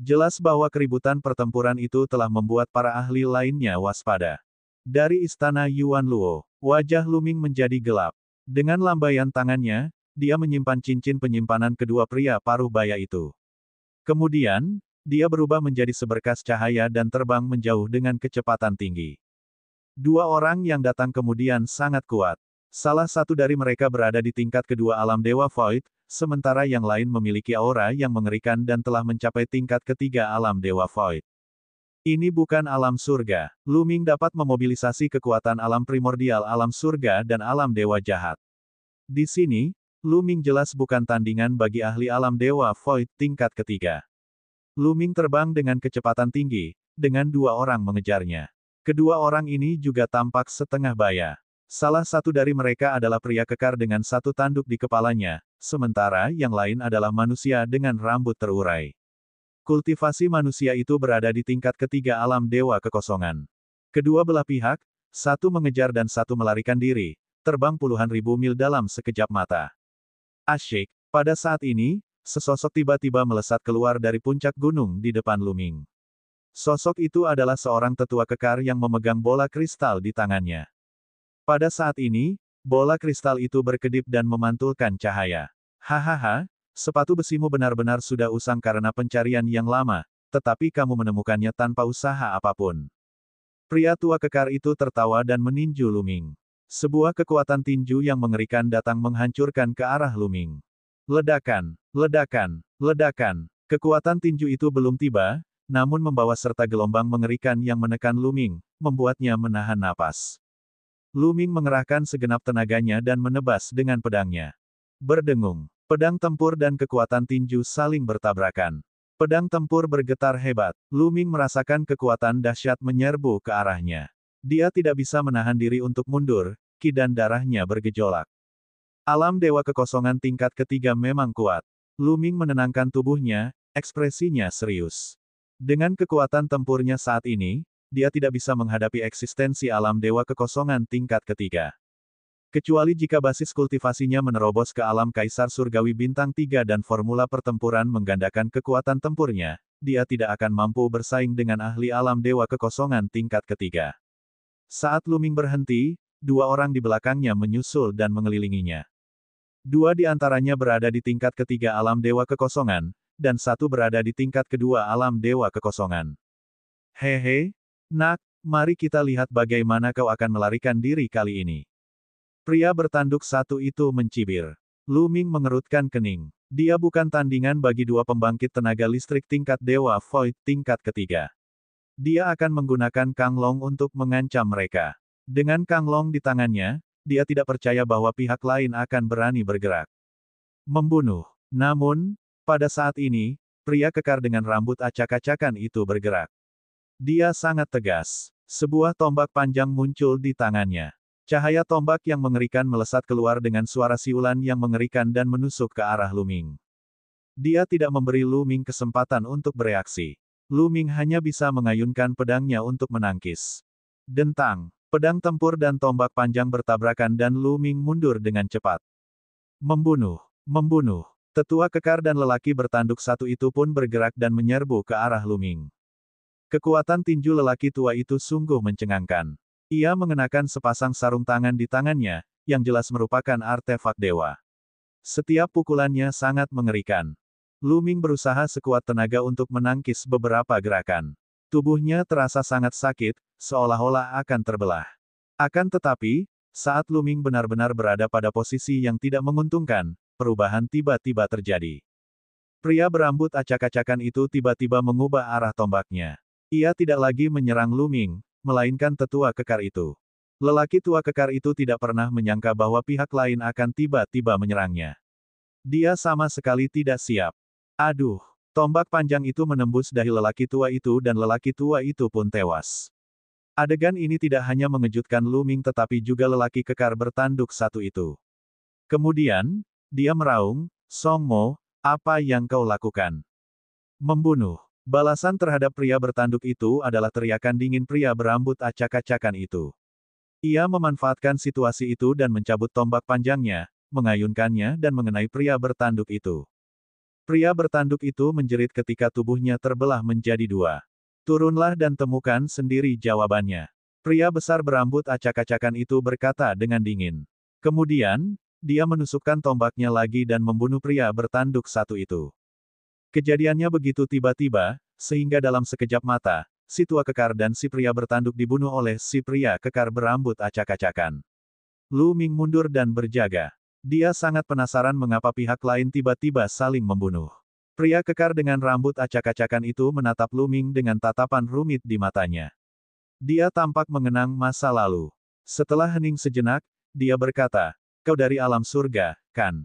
Speaker 1: Jelas bahwa keributan pertempuran itu telah membuat para ahli lainnya waspada. Dari istana Yuan Luo, wajah Luming menjadi gelap. Dengan lambaian tangannya, dia menyimpan cincin penyimpanan kedua pria paruh baya itu. Kemudian, dia berubah menjadi seberkas cahaya dan terbang menjauh dengan kecepatan tinggi. Dua orang yang datang kemudian sangat kuat. Salah satu dari mereka berada di tingkat kedua alam Dewa Void, sementara yang lain memiliki aura yang mengerikan dan telah mencapai tingkat ketiga alam Dewa Void. Ini bukan alam surga. Luming dapat memobilisasi kekuatan alam primordial alam surga dan alam dewa jahat. Di sini, Luming jelas bukan tandingan bagi ahli alam Dewa Void tingkat ketiga. Luming terbang dengan kecepatan tinggi, dengan dua orang mengejarnya. Kedua orang ini juga tampak setengah baya. Salah satu dari mereka adalah pria kekar dengan satu tanduk di kepalanya, sementara yang lain adalah manusia dengan rambut terurai. Kultivasi manusia itu berada di tingkat ketiga alam dewa kekosongan. Kedua belah pihak, satu mengejar dan satu melarikan diri, terbang puluhan ribu mil dalam sekejap mata. Asyik, pada saat ini, sesosok tiba-tiba melesat keluar dari puncak gunung di depan Luming. Sosok itu adalah seorang tetua kekar yang memegang bola kristal di tangannya. Pada saat ini, bola kristal itu berkedip dan memantulkan cahaya. Hahaha, sepatu besimu benar-benar sudah usang karena pencarian yang lama, tetapi kamu menemukannya tanpa usaha apapun. Pria tua kekar itu tertawa dan meninju Luming. Sebuah kekuatan tinju yang mengerikan datang menghancurkan ke arah Luming. Ledakan, ledakan, ledakan. Kekuatan tinju itu belum tiba, namun membawa serta gelombang mengerikan yang menekan Luming, membuatnya menahan napas. Luming mengerahkan segenap tenaganya dan menebas dengan pedangnya. Berdengung, pedang tempur dan kekuatan tinju saling bertabrakan. Pedang tempur bergetar hebat. Luming merasakan kekuatan dahsyat menyerbu ke arahnya. Dia tidak bisa menahan diri untuk mundur, ki dan darahnya bergejolak. Alam Dewa Kekosongan tingkat ketiga memang kuat. Luming menenangkan tubuhnya, ekspresinya serius. Dengan kekuatan tempurnya saat ini, dia tidak bisa menghadapi eksistensi alam Dewa Kekosongan tingkat ketiga. Kecuali jika basis kultivasinya menerobos ke alam Kaisar Surgawi Bintang 3 dan formula pertempuran menggandakan kekuatan tempurnya, dia tidak akan mampu bersaing dengan ahli alam Dewa Kekosongan tingkat ketiga. Saat Luming berhenti, dua orang di belakangnya menyusul dan mengelilinginya. Dua di antaranya berada di tingkat ketiga alam Dewa Kekosongan, dan satu berada di tingkat kedua alam Dewa Kekosongan. Hehe, nak, mari kita lihat bagaimana kau akan melarikan diri kali ini. Pria bertanduk satu itu mencibir. Luming mengerutkan kening. Dia bukan tandingan bagi dua pembangkit tenaga listrik tingkat Dewa Void tingkat ketiga. Dia akan menggunakan Kang Long untuk mengancam mereka. Dengan Kang Long di tangannya, dia tidak percaya bahwa pihak lain akan berani bergerak. Membunuh. Namun, pada saat ini, pria kekar dengan rambut acak-acakan itu bergerak. Dia sangat tegas. Sebuah tombak panjang muncul di tangannya. Cahaya tombak yang mengerikan melesat keluar dengan suara siulan yang mengerikan dan menusuk ke arah Luming. Dia tidak memberi Luming kesempatan untuk bereaksi. Luming hanya bisa mengayunkan pedangnya untuk menangkis. Dentang, pedang tempur dan tombak panjang bertabrakan dan Luming mundur dengan cepat. Membunuh, membunuh. Tetua kekar dan lelaki bertanduk satu itu pun bergerak dan menyerbu ke arah Luming. Kekuatan tinju lelaki tua itu sungguh mencengangkan. Ia mengenakan sepasang sarung tangan di tangannya, yang jelas merupakan artefak dewa. Setiap pukulannya sangat mengerikan. Luming berusaha sekuat tenaga untuk menangkis beberapa gerakan. Tubuhnya terasa sangat sakit, seolah-olah akan terbelah. Akan tetapi, saat Luming benar-benar berada pada posisi yang tidak menguntungkan, perubahan tiba-tiba terjadi. Pria berambut acak-acakan itu tiba-tiba mengubah arah tombaknya. Ia tidak lagi menyerang Luming, melainkan tetua kekar itu. Lelaki tua kekar itu tidak pernah menyangka bahwa pihak lain akan tiba-tiba menyerangnya. Dia sama sekali tidak siap. Aduh, tombak panjang itu menembus dahi lelaki tua itu dan lelaki tua itu pun tewas. Adegan ini tidak hanya mengejutkan Luming tetapi juga lelaki kekar bertanduk satu itu. Kemudian, dia meraung, Song Mo, apa yang kau lakukan? Membunuh. Balasan terhadap pria bertanduk itu adalah teriakan dingin pria berambut acak-acakan itu. Ia memanfaatkan situasi itu dan mencabut tombak panjangnya, mengayunkannya dan mengenai pria bertanduk itu. Pria bertanduk itu menjerit ketika tubuhnya terbelah menjadi dua. Turunlah dan temukan sendiri jawabannya. Pria besar berambut acak-acakan itu berkata dengan dingin. Kemudian, dia menusukkan tombaknya lagi dan membunuh pria bertanduk satu itu. Kejadiannya begitu tiba-tiba, sehingga dalam sekejap mata, si tua kekar dan si pria bertanduk dibunuh oleh si pria kekar berambut acak-acakan. Luming mundur dan berjaga. Dia sangat penasaran mengapa pihak lain tiba-tiba saling membunuh. Pria kekar dengan rambut acak-acakan itu menatap Luming dengan tatapan rumit di matanya. Dia tampak mengenang masa lalu. Setelah hening sejenak, dia berkata, "Kau dari alam surga, kan?"